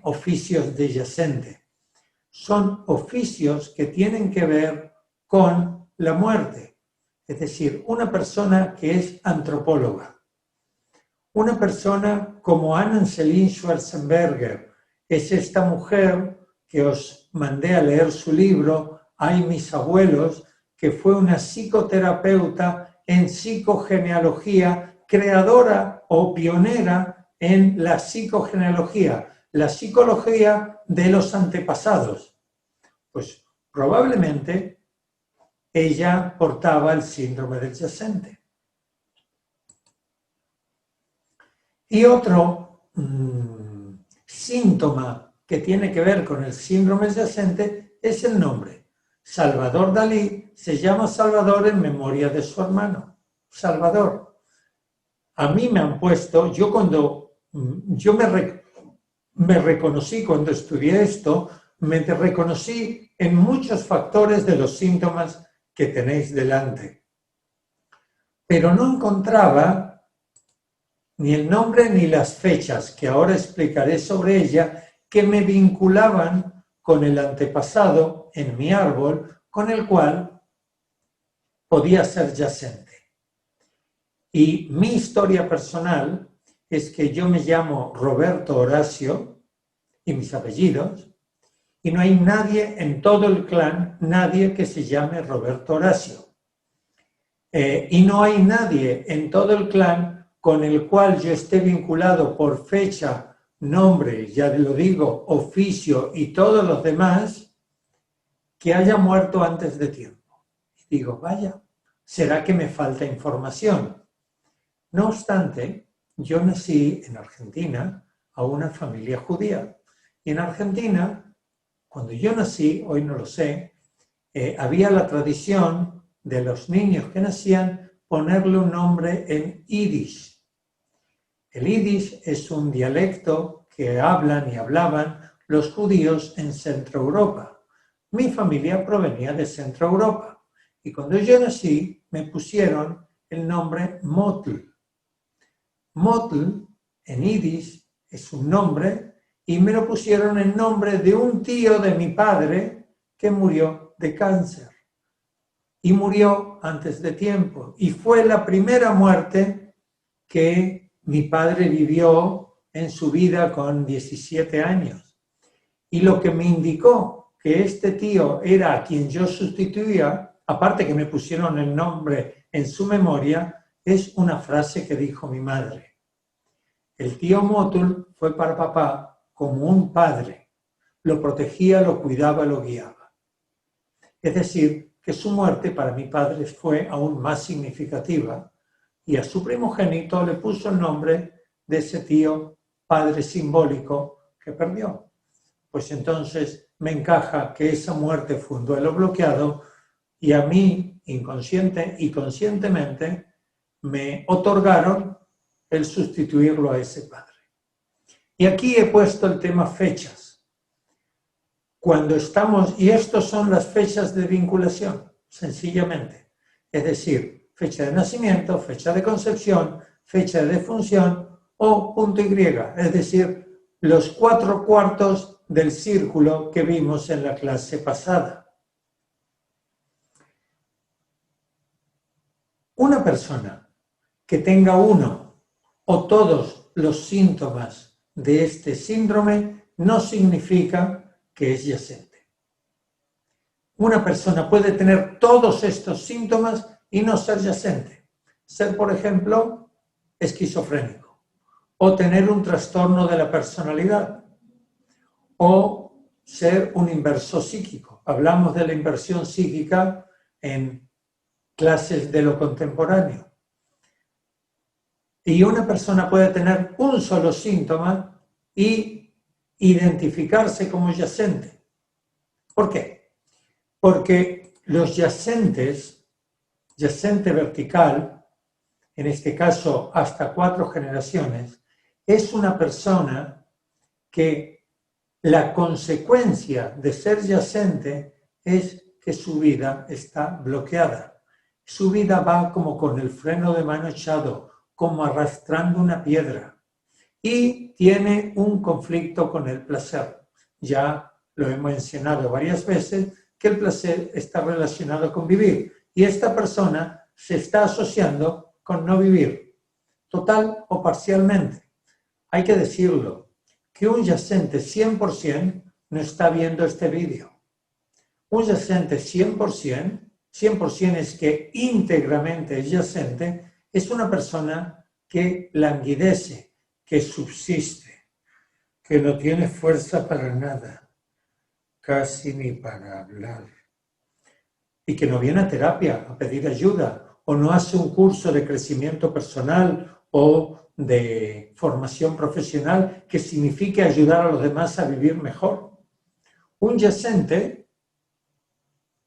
oficios de yacente. Son oficios que tienen que ver con la muerte. Es decir, una persona que es antropóloga, una persona como Anne-Céline Schwarzenberger, es esta mujer que os mandé a leer su libro hay mis abuelos, que fue una psicoterapeuta en psicogenealogía, creadora o pionera en la psicogenealogía, la psicología de los antepasados. Pues probablemente ella portaba el síndrome del yacente. Y otro síntoma que tiene que ver con el síndrome yacente es el nombre. Salvador Dalí se llama Salvador en memoria de su hermano, Salvador. A mí me han puesto, yo me reconocí cuando estudié esto, me reconocí en muchos factores de los síntomas que tenéis delante. Pero no encontraba ni el nombre ni las fechas, que ahora explicaré sobre ella, que me vinculaban con el antepasado en mi árbol, con el cual podía ser yacente. Y mi historia personal es que yo me llamo Roberto Horacio, y mis apellidos, y no hay nadie en todo el clan, nadie que se llame Roberto Horacio. Y no hay nadie en todo el clan con el cual yo esté vinculado por fecha, nombre, ya lo digo, oficio y todos los demás, que haya muerto antes de tiempo. Y digo, vaya, ¿será que me falta información? No obstante, yo nací en Argentina a una familia judía. Y en Argentina, cuando yo nací, hoy no lo sé, había la tradición de los niños que nacían ponerle un nombre en yiddish. El yiddish es un dialecto que hablan y hablaban los judíos en Centro Europa. Mi familia provenía de Centro Europa y cuando yo nací me pusieron el nombre Motl. Motl en yiddish es un nombre y me lo pusieron en nombre de un tío de mi padre que murió de cáncer. Y murió antes de tiempo. Y fue la primera muerte que mi padre vivió en su vida con 17 años. Y lo que me indicó que este tío era a quien yo sustituía, aparte que me pusieron el nombre en su memoria, es una frase que dijo mi madre. El tío Motul fue para papá como un padre. Lo protegía, lo cuidaba, lo guiaba. Es decir, que su muerte para mi padre fue aún más significativa y a su primogénito le puso el nombre de ese tío padre simbólico que perdió. Pues entonces me encaja que esa muerte fue un duelo bloqueado y a mí, inconsciente y conscientemente, me otorgaron el sustituirlo a ese padre. Y aquí he puesto el tema fechas. Cuando estamos, y estos son las fechas de vinculación, sencillamente. Es decir, fecha de nacimiento, fecha de concepción, fecha de defunción o punto Y, es decir, los 4 cuartos del círculo que vimos en la clase pasada. Una persona que tenga uno o todos los síntomas de este síndrome no significa que es yacente. Una persona puede tener todos estos síntomas y no ser yacente. Ser, por ejemplo, esquizofrénico, o tener un trastorno de la personalidad, o ser un inversor psíquico. Hablamos de la inversión psíquica en clases de lo contemporáneo. Y una persona puede tener un solo síntoma y identificarse como yacente. ¿Por qué? Porque los yacentes, yacente vertical, en este caso hasta 4 generaciones, es una persona que la consecuencia de ser yacente es que su vida está bloqueada. Su vida va como con el freno de mano echado, como arrastrando una piedra. Y tiene un conflicto con el placer. Ya lo he mencionado varias veces, que el placer está relacionado con vivir. Y esta persona se está asociando con no vivir, total o parcialmente. Hay que decirlo, que un yacente 100% no está viendo este vídeo. Un yacente 100% es que íntegramente es yacente, es una persona que languidece, que subsiste, que no tiene fuerza para nada, casi ni para hablar, y que no viene a terapia a pedir ayuda, o no hace un curso de crecimiento personal o de formación profesional que signifique ayudar a los demás a vivir mejor. Un yacente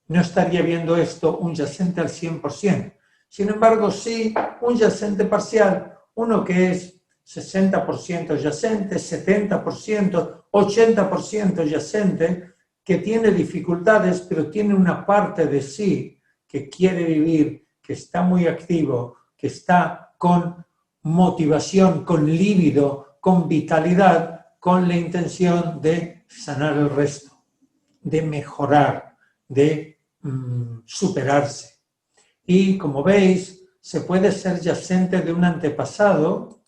no estaría viendo esto un yacente al 100%. Sin embargo, sí, un yacente parcial, uno que es 60% yacente, 70%, 80% yacente, que tiene dificultades, pero tiene una parte de sí que quiere vivir, que está muy activo, que está con motivación, con líbido, con vitalidad, con la intención de sanar el resto, de mejorar, de superarse. Y como veis, se puede ser yacente de un antepasado,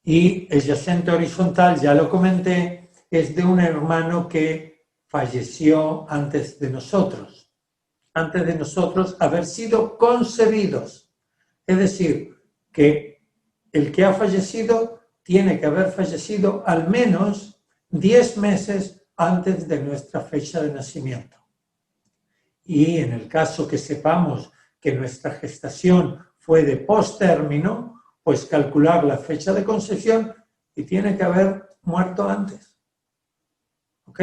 y el yacente horizontal, ya lo comenté, es de un hermano que falleció antes de nosotros haber sido concebidos. Es decir, que el que ha fallecido tiene que haber fallecido al menos 10 meses antes de nuestra fecha de nacimiento. Y en el caso que sepamos que nuestra gestación fue de postérmino, pues calcular la fecha de concepción y tiene que haber muerto antes. ¿Ok?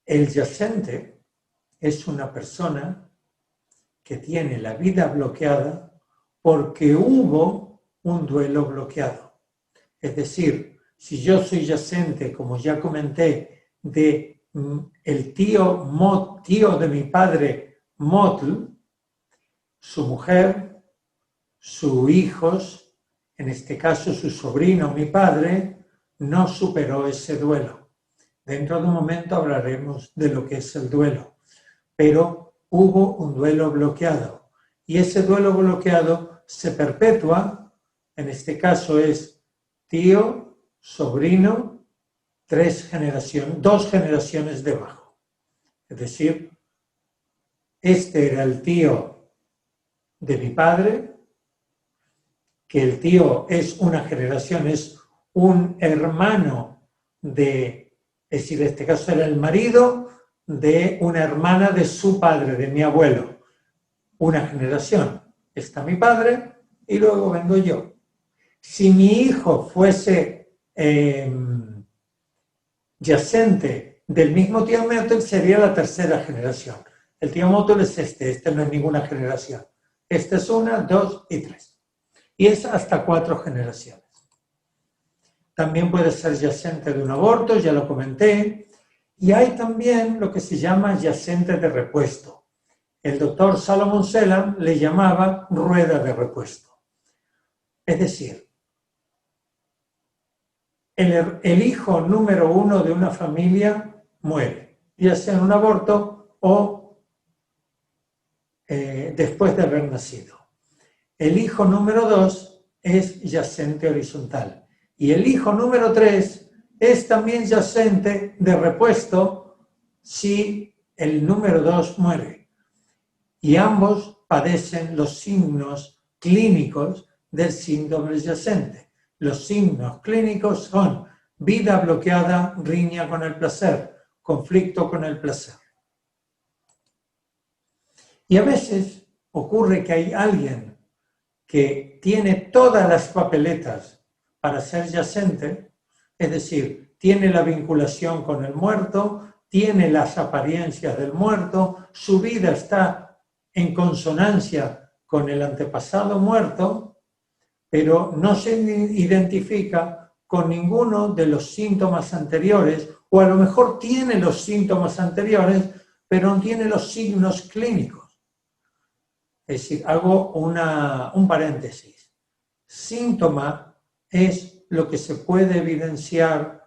El yacente es una persona que tiene la vida bloqueada porque hubo un duelo bloqueado. Es decir, si yo soy yacente, como ya comenté, de el tío de mi padre, Motl, su mujer, sus hijos, en este caso su sobrino, mi padre, no superó ese duelo. Dentro de un momento hablaremos de lo que es el duelo, pero hubo un duelo bloqueado y ese duelo bloqueado se perpetúa, en este caso es tío, sobrino, 2 generaciones debajo. Es decir, este era el tío de mi padre, que el tío es una generación, es un hermano es decir, en este caso era el marido de una hermana de su padre, de mi abuelo. Una generación. Está mi padre y luego vengo yo. Si mi hijo fuese yacente del mismo tío Motl, sería la 3ª generación. El tío Motl es este no es ninguna generación. Esta es 1, 2 y 3. Y es hasta 4 generaciones. También puede ser yacente de un aborto, ya lo comenté. Y hay también lo que se llama yacente de repuesto. El doctor Salomon Selam le llamaba rueda de repuesto. Es decir, el hijo número 1 de una familia muere, ya sea en un aborto o después de haber nacido. El hijo número 2 es yacente horizontal. Y el hijo número 3 es también yacente de repuesto si el número 2 muere. Y ambos padecen los signos clínicos del síndrome yacente. Los signos clínicos son vida bloqueada, riña con el placer, conflicto con el placer. Y a veces ocurre que hay alguien que tiene todas las papeletas para ser yacente, es decir, tiene la vinculación con el muerto, tiene las apariencias del muerto, su vida está en consonancia con el antepasado muerto, pero no se identifica con ninguno de los síntomas anteriores, o a lo mejor tiene los síntomas anteriores, pero no tiene los signos clínicos. Es decir, hago un paréntesis. Síntoma es lo que se puede evidenciar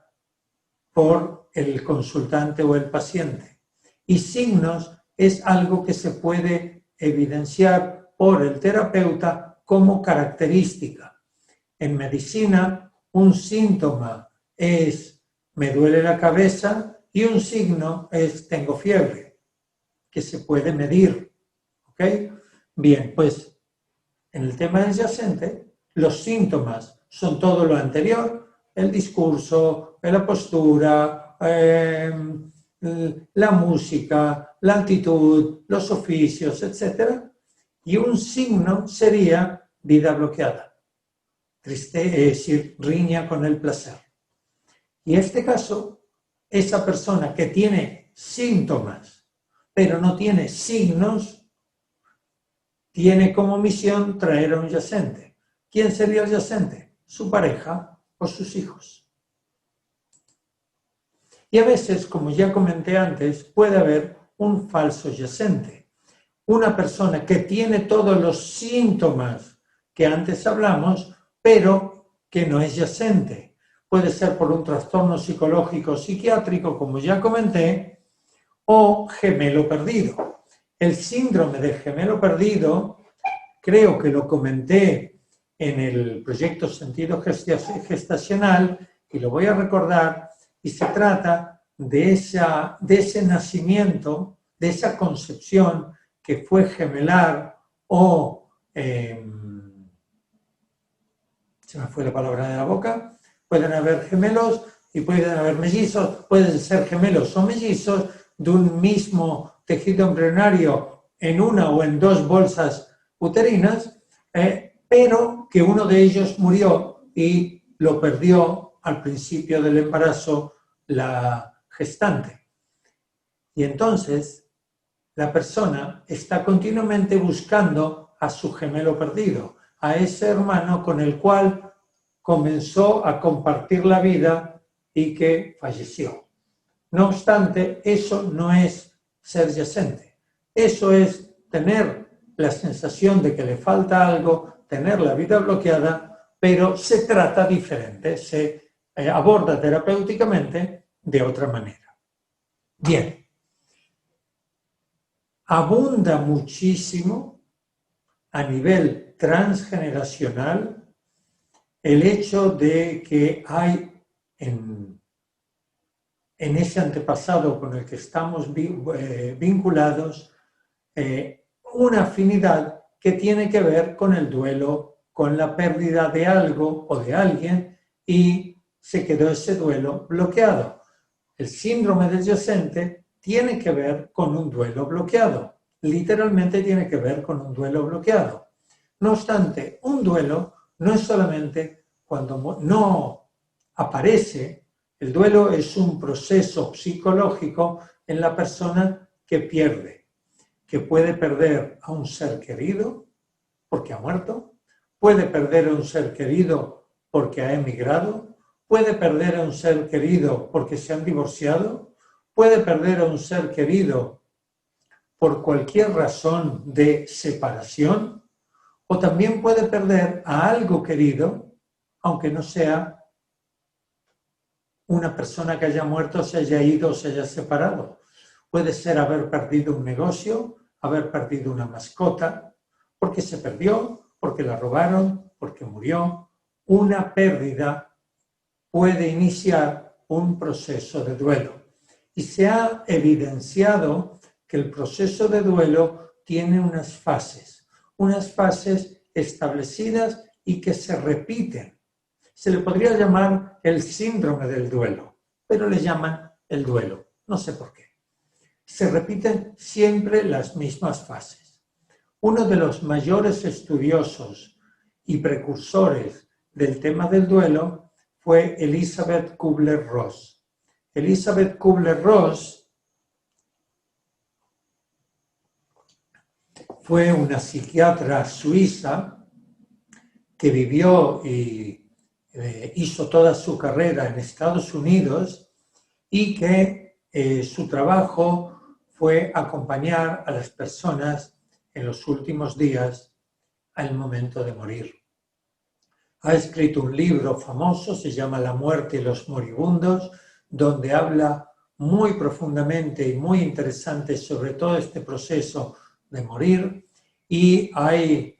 por el consultante o el paciente. Y signos es algo que se puede evidenciar por el terapeuta como característica. En medicina, un síntoma es me duele la cabeza, y un signo es tengo fiebre, que se puede medir. ¿Ok? Bien, pues en el tema adyacente, los síntomas son todo lo anterior, el discurso, la postura, la música, la actitud, los oficios, etc. Y un signo sería vida bloqueada, es decir, riña con el placer. Y en este caso, esa persona que tiene síntomas, pero no tiene signos, tiene como misión traer a un yacente. ¿Quién sería el yacente? Su pareja o sus hijos. Y a veces, como ya comenté antes, puede haber un falso yacente. Una persona que tiene todos los síntomas que antes hablamos, pero que no es yacente. Puede ser por un trastorno psicológico psiquiátrico, como ya comenté, o gemelo perdido. El síndrome de gemelo perdido, creo que lo comenté en el proyecto Sentido Gestacional, y lo voy a recordar, y se trata de ese nacimiento, de esa concepción que fue gemelar o, se me fue la palabra de la boca, pueden haber gemelos y pueden haber mellizos, pueden ser gemelos o mellizos de un mismo tejido embrionario en una o en dos bolsas uterinas, pero que uno de ellos murió y lo perdió al principio del embarazo la gestante. Y entonces la persona está continuamente buscando a su gemelo perdido, a ese hermano con el cual comenzó a compartir la vida y que falleció. No obstante, eso no es ser yacente. Eso es tener la sensación de que le falta algo, tener la vida bloqueada, pero se trata diferente, se aborda terapéuticamente de otra manera. Bien. Abunda muchísimo a nivel transgeneracional el hecho de que hay en ese antepasado con el que estamos vinculados una afinidad que tiene que ver con el duelo, con la pérdida de algo o de alguien, y se quedó ese duelo bloqueado. El síndrome del yacente tiene que ver con un duelo bloqueado. Literalmente tiene que ver con un duelo bloqueado. No obstante, un duelo no es solamente cuando no aparece. El duelo es un proceso psicológico en la persona que pierde, que puede perder a un ser querido porque ha muerto, puede perder a un ser querido porque ha emigrado, puede perder a un ser querido porque se han divorciado, puede perder a un ser querido por cualquier razón de separación, o también puede perder a algo querido, aunque no sea una persona que haya muerto, se haya ido o se haya separado. Puede ser haber perdido un negocio, haber perdido una mascota, porque se perdió, porque la robaron, porque murió. Una pérdida puede iniciar un proceso de duelo. Y se ha evidenciado que el proceso de duelo tiene unas fases establecidas y que se repiten. Se le podría llamar el síndrome del duelo, pero le llaman el duelo, no sé por qué. Se repiten siempre las mismas fases. Uno de los mayores estudiosos y precursores del tema del duelo fue Elisabeth Kubler-Ross. Elisabeth Kubler-Ross fue una psiquiatra suiza que vivió y hizo toda su carrera en Estados Unidos y que su trabajo fue acompañar a las personas en los últimos días al momento de morir. Ha escrito un libro famoso, se llama La muerte y los moribundos, donde habla muy profundamente y muy interesante sobre todo este proceso de morir. Y hay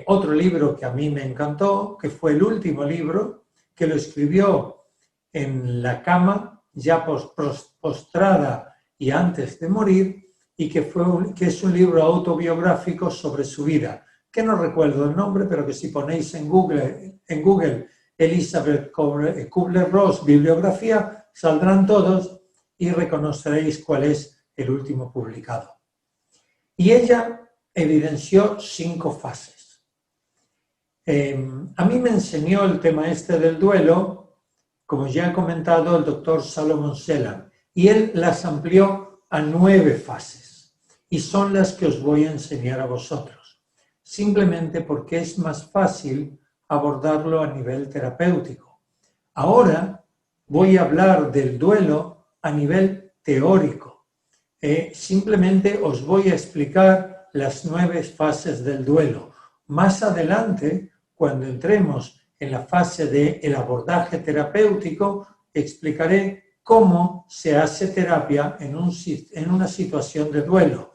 otro libro que a mí me encantó, que fue el último libro, que lo escribió en la cama, ya postrada y antes de morir, y que es un libro autobiográfico sobre su vida, que no recuerdo el nombre, pero que si ponéis en Google Elizabeth Kubler-Ross bibliografía, saldrán todos y reconoceréis cuál es el último publicado. Y ella evidenció 5 fases. A mí me enseñó el tema este del duelo, como ya he comentado, el doctor Salomon Selam, y él las amplió a 9 fases, y son las que os voy a enseñar a vosotros, simplemente porque es más fácil abordarlo a nivel terapéutico. Ahora voy a hablar del duelo a nivel teórico. Simplemente os voy a explicar las 9 fases del duelo. Más adelante, cuando entremos en la fase del abordaje terapéutico, explicaré cómo se hace terapia en una situación de duelo,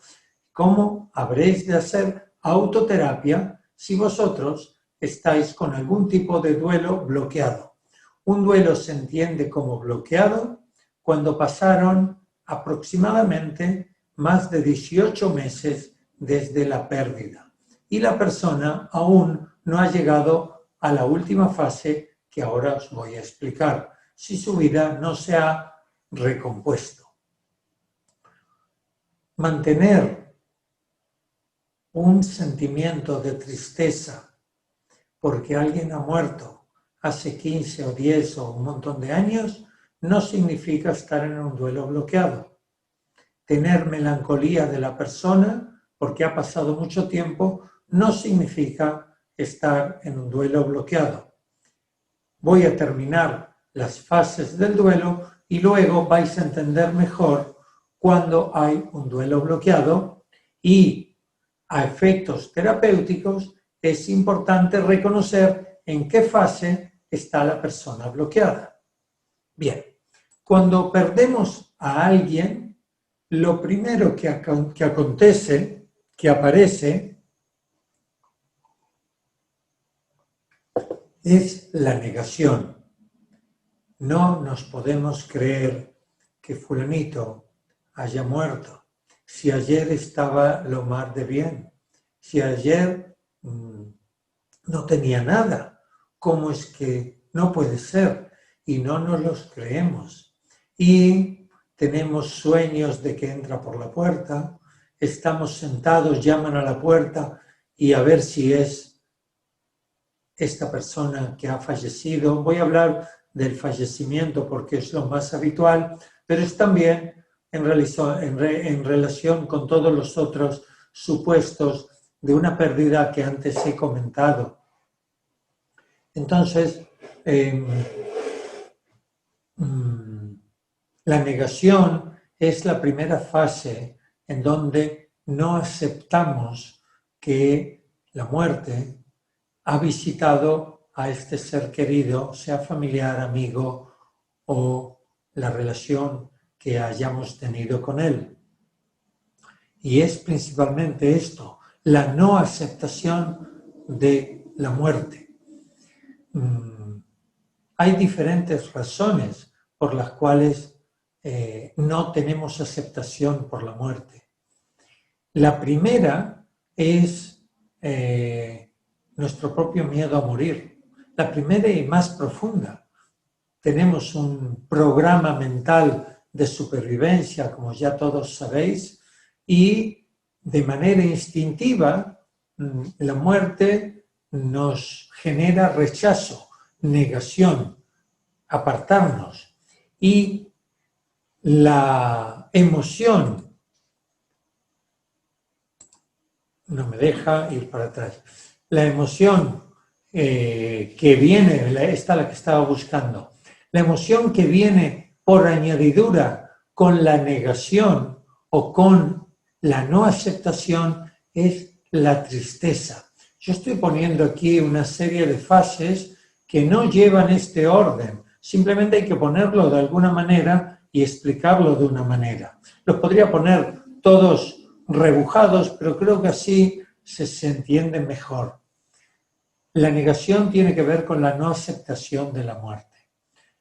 cómo habréis de hacer autoterapia si vosotros estáis con algún tipo de duelo bloqueado. Un duelo se entiende como bloqueado cuando pasaron aproximadamente más de 18 meses desde la pérdida y la persona aún no ha llegado a la última fase que ahora os voy a explicar, si su vida no se ha recompuesto. Mantener un sentimiento de tristeza porque alguien ha muerto hace 15 o 10 o un montón de años, no significa estar en un duelo bloqueado. Tener melancolía de la persona porque ha pasado mucho tiempo no significa estar en un duelo bloqueado. Voy a terminar las fases del duelo y luego vais a entender mejor cuando hay un duelo bloqueado, y a efectos terapéuticos es importante reconocer en qué fase está la persona bloqueada. Bien, cuando perdemos a alguien, lo primero que acontece, que aparece, es la negación. No nos podemos creer que fulanito haya muerto. Si ayer estaba lo más de bien, si ayer no tenía nada, ¿cómo es que no puede ser? Y no nos los creemos. Y tenemos sueños de que entra por la puerta, estamos sentados, llaman a la puerta y a ver si es esta persona que ha fallecido. Voy a hablar del fallecimiento porque es lo más habitual, pero es también en relación con todos los otros supuestos de una pérdida que antes he comentado. Entonces, la negación es la primera fase en donde no aceptamos que la muerte ha visitado a este ser querido, sea familiar, amigo o la relación que hayamos tenido con él. Y es principalmente esto, la no aceptación de la muerte. Hay diferentes razones por las cuales no tenemos aceptación por la muerte. La primera es nuestro propio miedo a morir. La primera y más profunda. Tenemos un programa mental de supervivencia, como ya todos sabéis, y de manera instintiva la muerte nos genera rechazo, negación, apartarnos. Y la emoción no me deja ir para atrás. La emoción que viene, esta la que estaba buscando, la emoción que viene por añadidura con la negación o con la no aceptación es la tristeza. Yo estoy poniendo aquí una serie de fases que no llevan este orden. Simplemente hay que ponerlo de alguna manera y explicarlo de una manera. Los podría poner todos rebujados, pero creo que así se entiende mejor. La negación tiene que ver con la no aceptación de la muerte.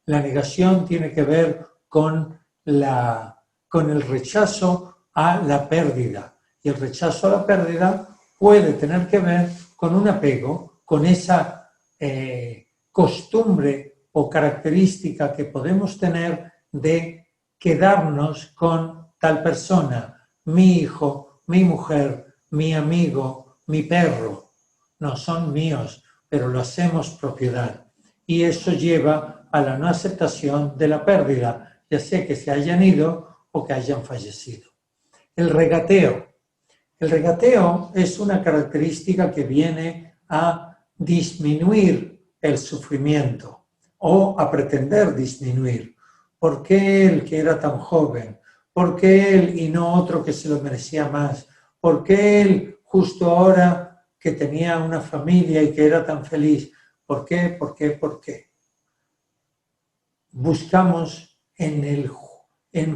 La negación tiene que ver con el rechazo a la pérdida. Y el rechazo a la pérdida puede tener que ver con un apego, con esa costumbre o característica que podemos tener de quedarnos con tal persona, mi hijo, mi mujer, mi amigo, mi perro. No son míos, pero lo hacemos propiedad. Y eso lleva a la no aceptación de la pérdida, ya sea que se hayan ido o que hayan fallecido. El regateo. El regateo es una característica que viene a disminuir el sufrimiento o a pretender disminuir. ¿Por qué él que era tan joven? ¿Por qué él y no otro que se lo merecía más? ¿Por qué él justo ahora que tenía una familia y que era tan feliz? ¿Por qué? ¿Por qué? ¿Por qué? Buscamos en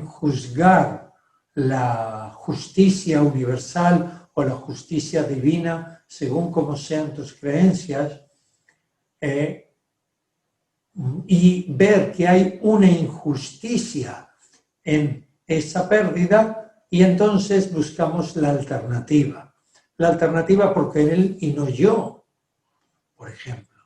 juzgar la justicia universal o la justicia divina, según como sean tus creencias, y ver que hay una injusticia en esa pérdida y entonces buscamos la alternativa. La alternativa porque él y no yo, por ejemplo.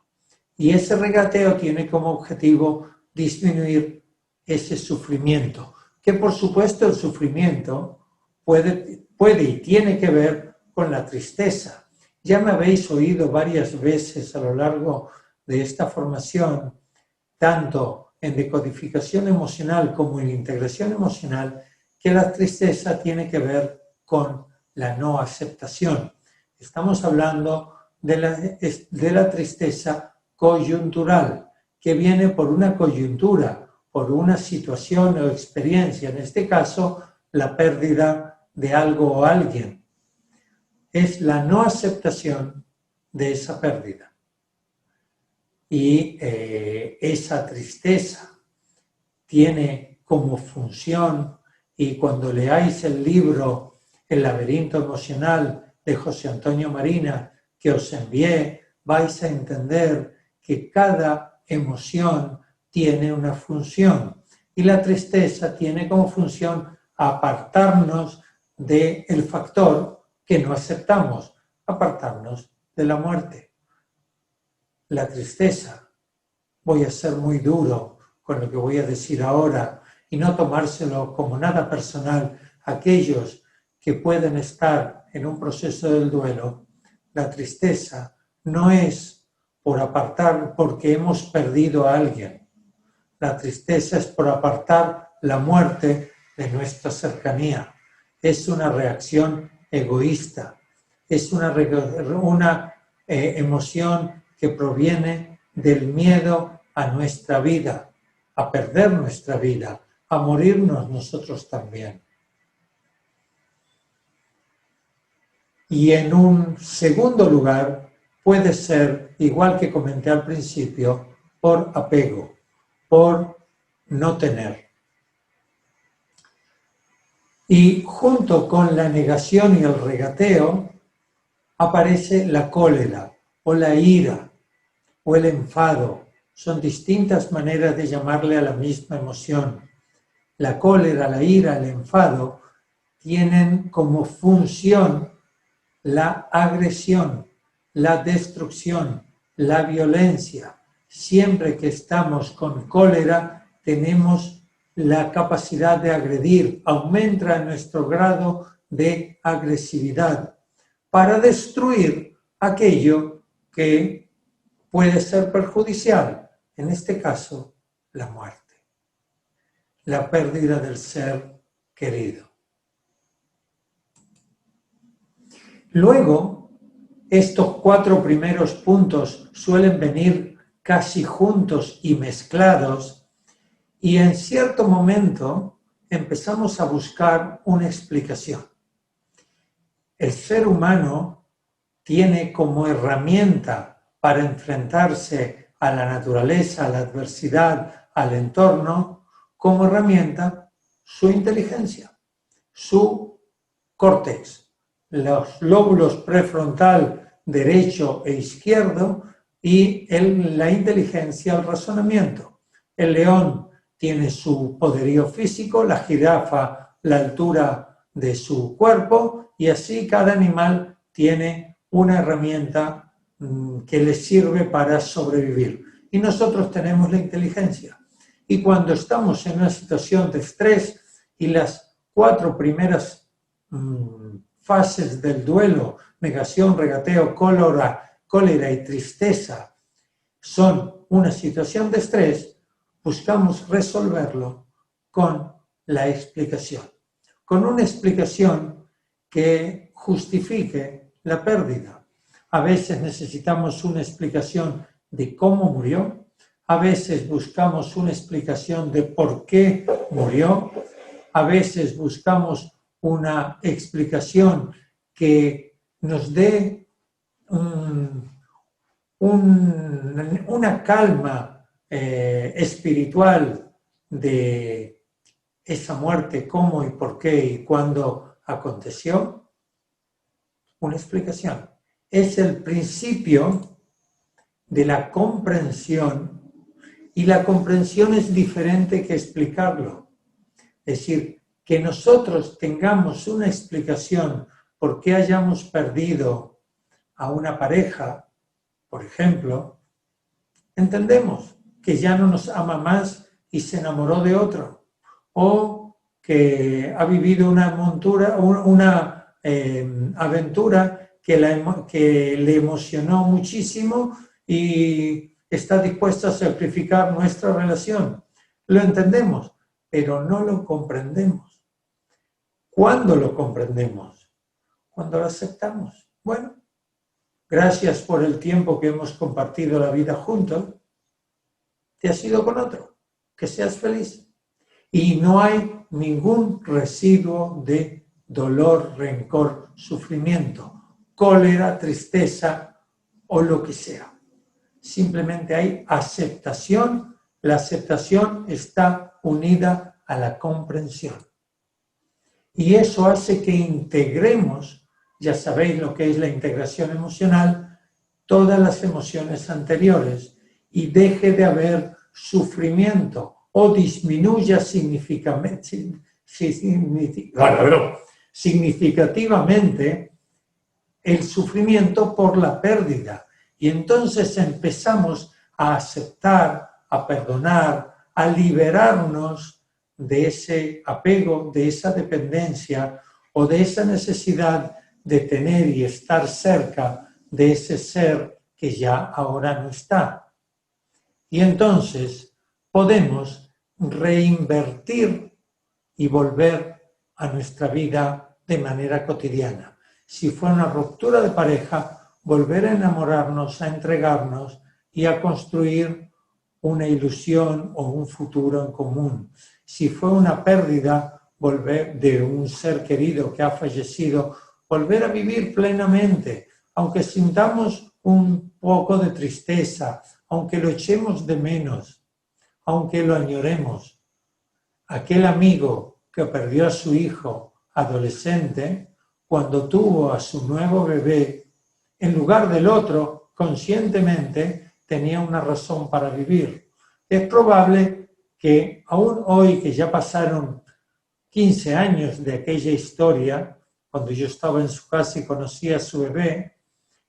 Y ese regateo tiene como objetivo disminuir ese sufrimiento, que por supuesto el sufrimiento puede y tiene que ver con la tristeza. Ya me habéis oído varias veces a lo largo de esta formación, tanto en decodificación emocional como en integración emocional, que la tristeza tiene que ver con la no aceptación. Estamos hablando de la tristeza coyuntural, que viene por una coyuntura, por una situación o experiencia, en este caso, la pérdida de algo o alguien. Es la no aceptación de esa pérdida. Y esa tristeza tiene como función, y cuando leáis el libro El laberinto emocional de José Antonio Marina, que os envié, vais a entender que cada emoción tiene una función y la tristeza tiene como función apartarnos del factor que no aceptamos, apartarnos de la muerte. La tristeza, voy a ser muy duro con lo que voy a decir ahora y no tomárselo como nada personal, aquellos que pueden estar en un proceso del duelo, la tristeza no es por apartar porque hemos perdido a alguien. La tristeza es por apartar la muerte de nuestra cercanía. Es una reacción egoísta. Es una emoción que proviene del miedo a nuestra vida, a perder nuestra vida, a morirnos nosotros también. Y en un segundo lugar, puede ser, igual que comenté al principio, por apego, por no tener. Y junto con la negación y el regateo, aparece la cólera o la ira o el enfado. Son distintas maneras de llamarle a la misma emoción. La cólera, la ira, el enfado tienen como función la agresión, la destrucción, la violencia. Siempre que estamos con cólera, tenemos la capacidad de agredir, aumenta nuestro grado de agresividad para destruir aquello que puede ser perjudicial, en este caso, la muerte, la pérdida del ser querido. Luego, estos 4 primeros puntos suelen venir casi juntos y mezclados, y en cierto momento empezamos a buscar una explicación. El ser humano tiene como herramienta para enfrentarse a la naturaleza, a la adversidad, al entorno, como herramienta su inteligencia, su córtex. Los lóbulos prefrontal derecho e izquierdo y la inteligencia, el razonamiento. El león tiene su poderío físico, la jirafa la altura de su cuerpo, y así cada animal tiene una herramienta que le sirve para sobrevivir. Y nosotros tenemos la inteligencia. Y cuando estamos en una situación de estrés y las 4 primeras fases del duelo, negación, regateo, cólera y tristeza, son una situación de estrés, buscamos resolverlo con la explicación. Con una explicación que justifique la pérdida. A veces necesitamos una explicación de cómo murió, a veces buscamos una explicación de por qué murió, a veces buscamos una explicación que nos dé una calma espiritual de esa muerte, cómo y por qué y cuándo aconteció. Una explicación. Es el principio de la comprensión, y la comprensión es diferente que explicarlo. Es decir, que nosotros tengamos una explicación por qué hayamos perdido a una pareja, por ejemplo, entendemos que ya no nos ama más y se enamoró de otro, o que ha vivido una aventura que le emocionó muchísimo y está dispuesta a sacrificar nuestra relación. Lo entendemos, pero no lo comprendemos. ¿Cuándo lo comprendemos? Cuando lo aceptamos. Bueno, gracias por el tiempo que hemos compartido la vida juntos. Te has ido con otro. Que seas feliz. Y no hay ningún residuo de dolor, rencor, sufrimiento, cólera, tristeza o lo que sea. Simplemente hay aceptación. La aceptación está unida a la comprensión. Y eso hace que integremos, ya sabéis lo que es la integración emocional, todas las emociones anteriores y deje de haber sufrimiento o disminuya significativamente el sufrimiento por la pérdida. Y entonces empezamos a aceptar, a perdonar, a liberarnos de ese apego, de esa dependencia o de esa necesidad de tener y estar cerca de ese ser que ya ahora no está. Y entonces podemos reinvertir y volver a nuestra vida de manera cotidiana. Si fue una ruptura de pareja, volver a enamorarnos, a entregarnos y a construir una ilusión o un futuro en común. Si fue una pérdida, volver de un ser querido que ha fallecido, volver a vivir plenamente, aunque sintamos un poco de tristeza, aunque lo echemos de menos, aunque lo añoremos. Aquel amigo que perdió a su hijo adolescente, cuando tuvo a su nuevo bebé, en lugar del otro, conscientemente tenía una razón para vivir. Es probable que aún hoy, que ya pasaron 15 años de aquella historia, cuando yo estaba en su casa y conocí a su bebé,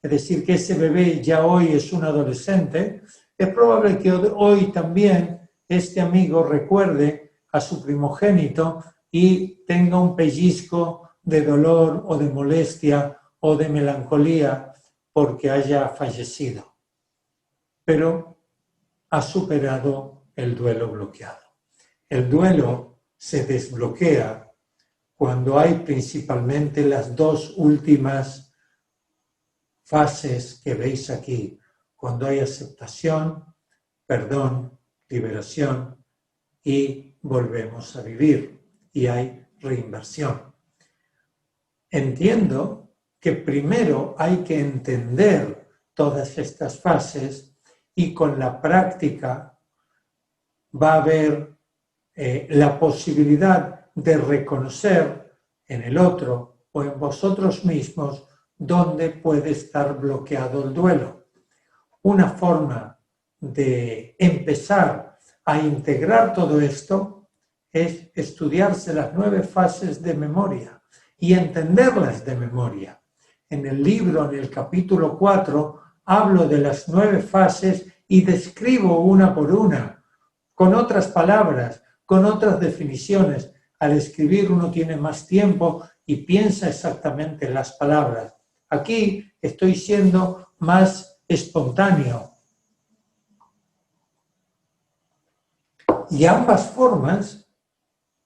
es decir, que ese bebé ya hoy es un adolescente, es probable que hoy también este amigo recuerde a su primogénito y tenga un pellizco de dolor o de molestia o de melancolía porque haya fallecido. Pero ha superado el duelo bloqueado. El duelo se desbloquea cuando hay principalmente las 2 últimas fases que veis aquí, cuando hay aceptación, perdón, liberación y volvemos a vivir y hay reinversión. Entiendo que primero hay que entender todas estas fases y con la práctica va a haber la posibilidad de reconocer en el otro o en vosotros mismos dónde puede estar bloqueado el duelo. Una forma de empezar a integrar todo esto es estudiarse las 9 fases de memoria y entenderlas de memoria. En el libro, en el capítulo 4, hablo de las 9 fases y describo una por una, con otras palabras, con otras definiciones. Al escribir uno tiene más tiempo y piensa exactamente las palabras. Aquí estoy siendo más espontáneo. Y ambas formas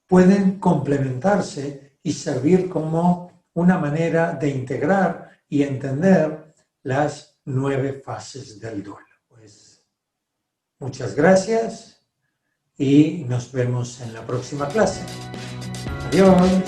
pueden complementarse y servir como una manera de integrar y entender las 9 fases del duelo. Pues muchas gracias y nos vemos en la próxima clase. Adiós.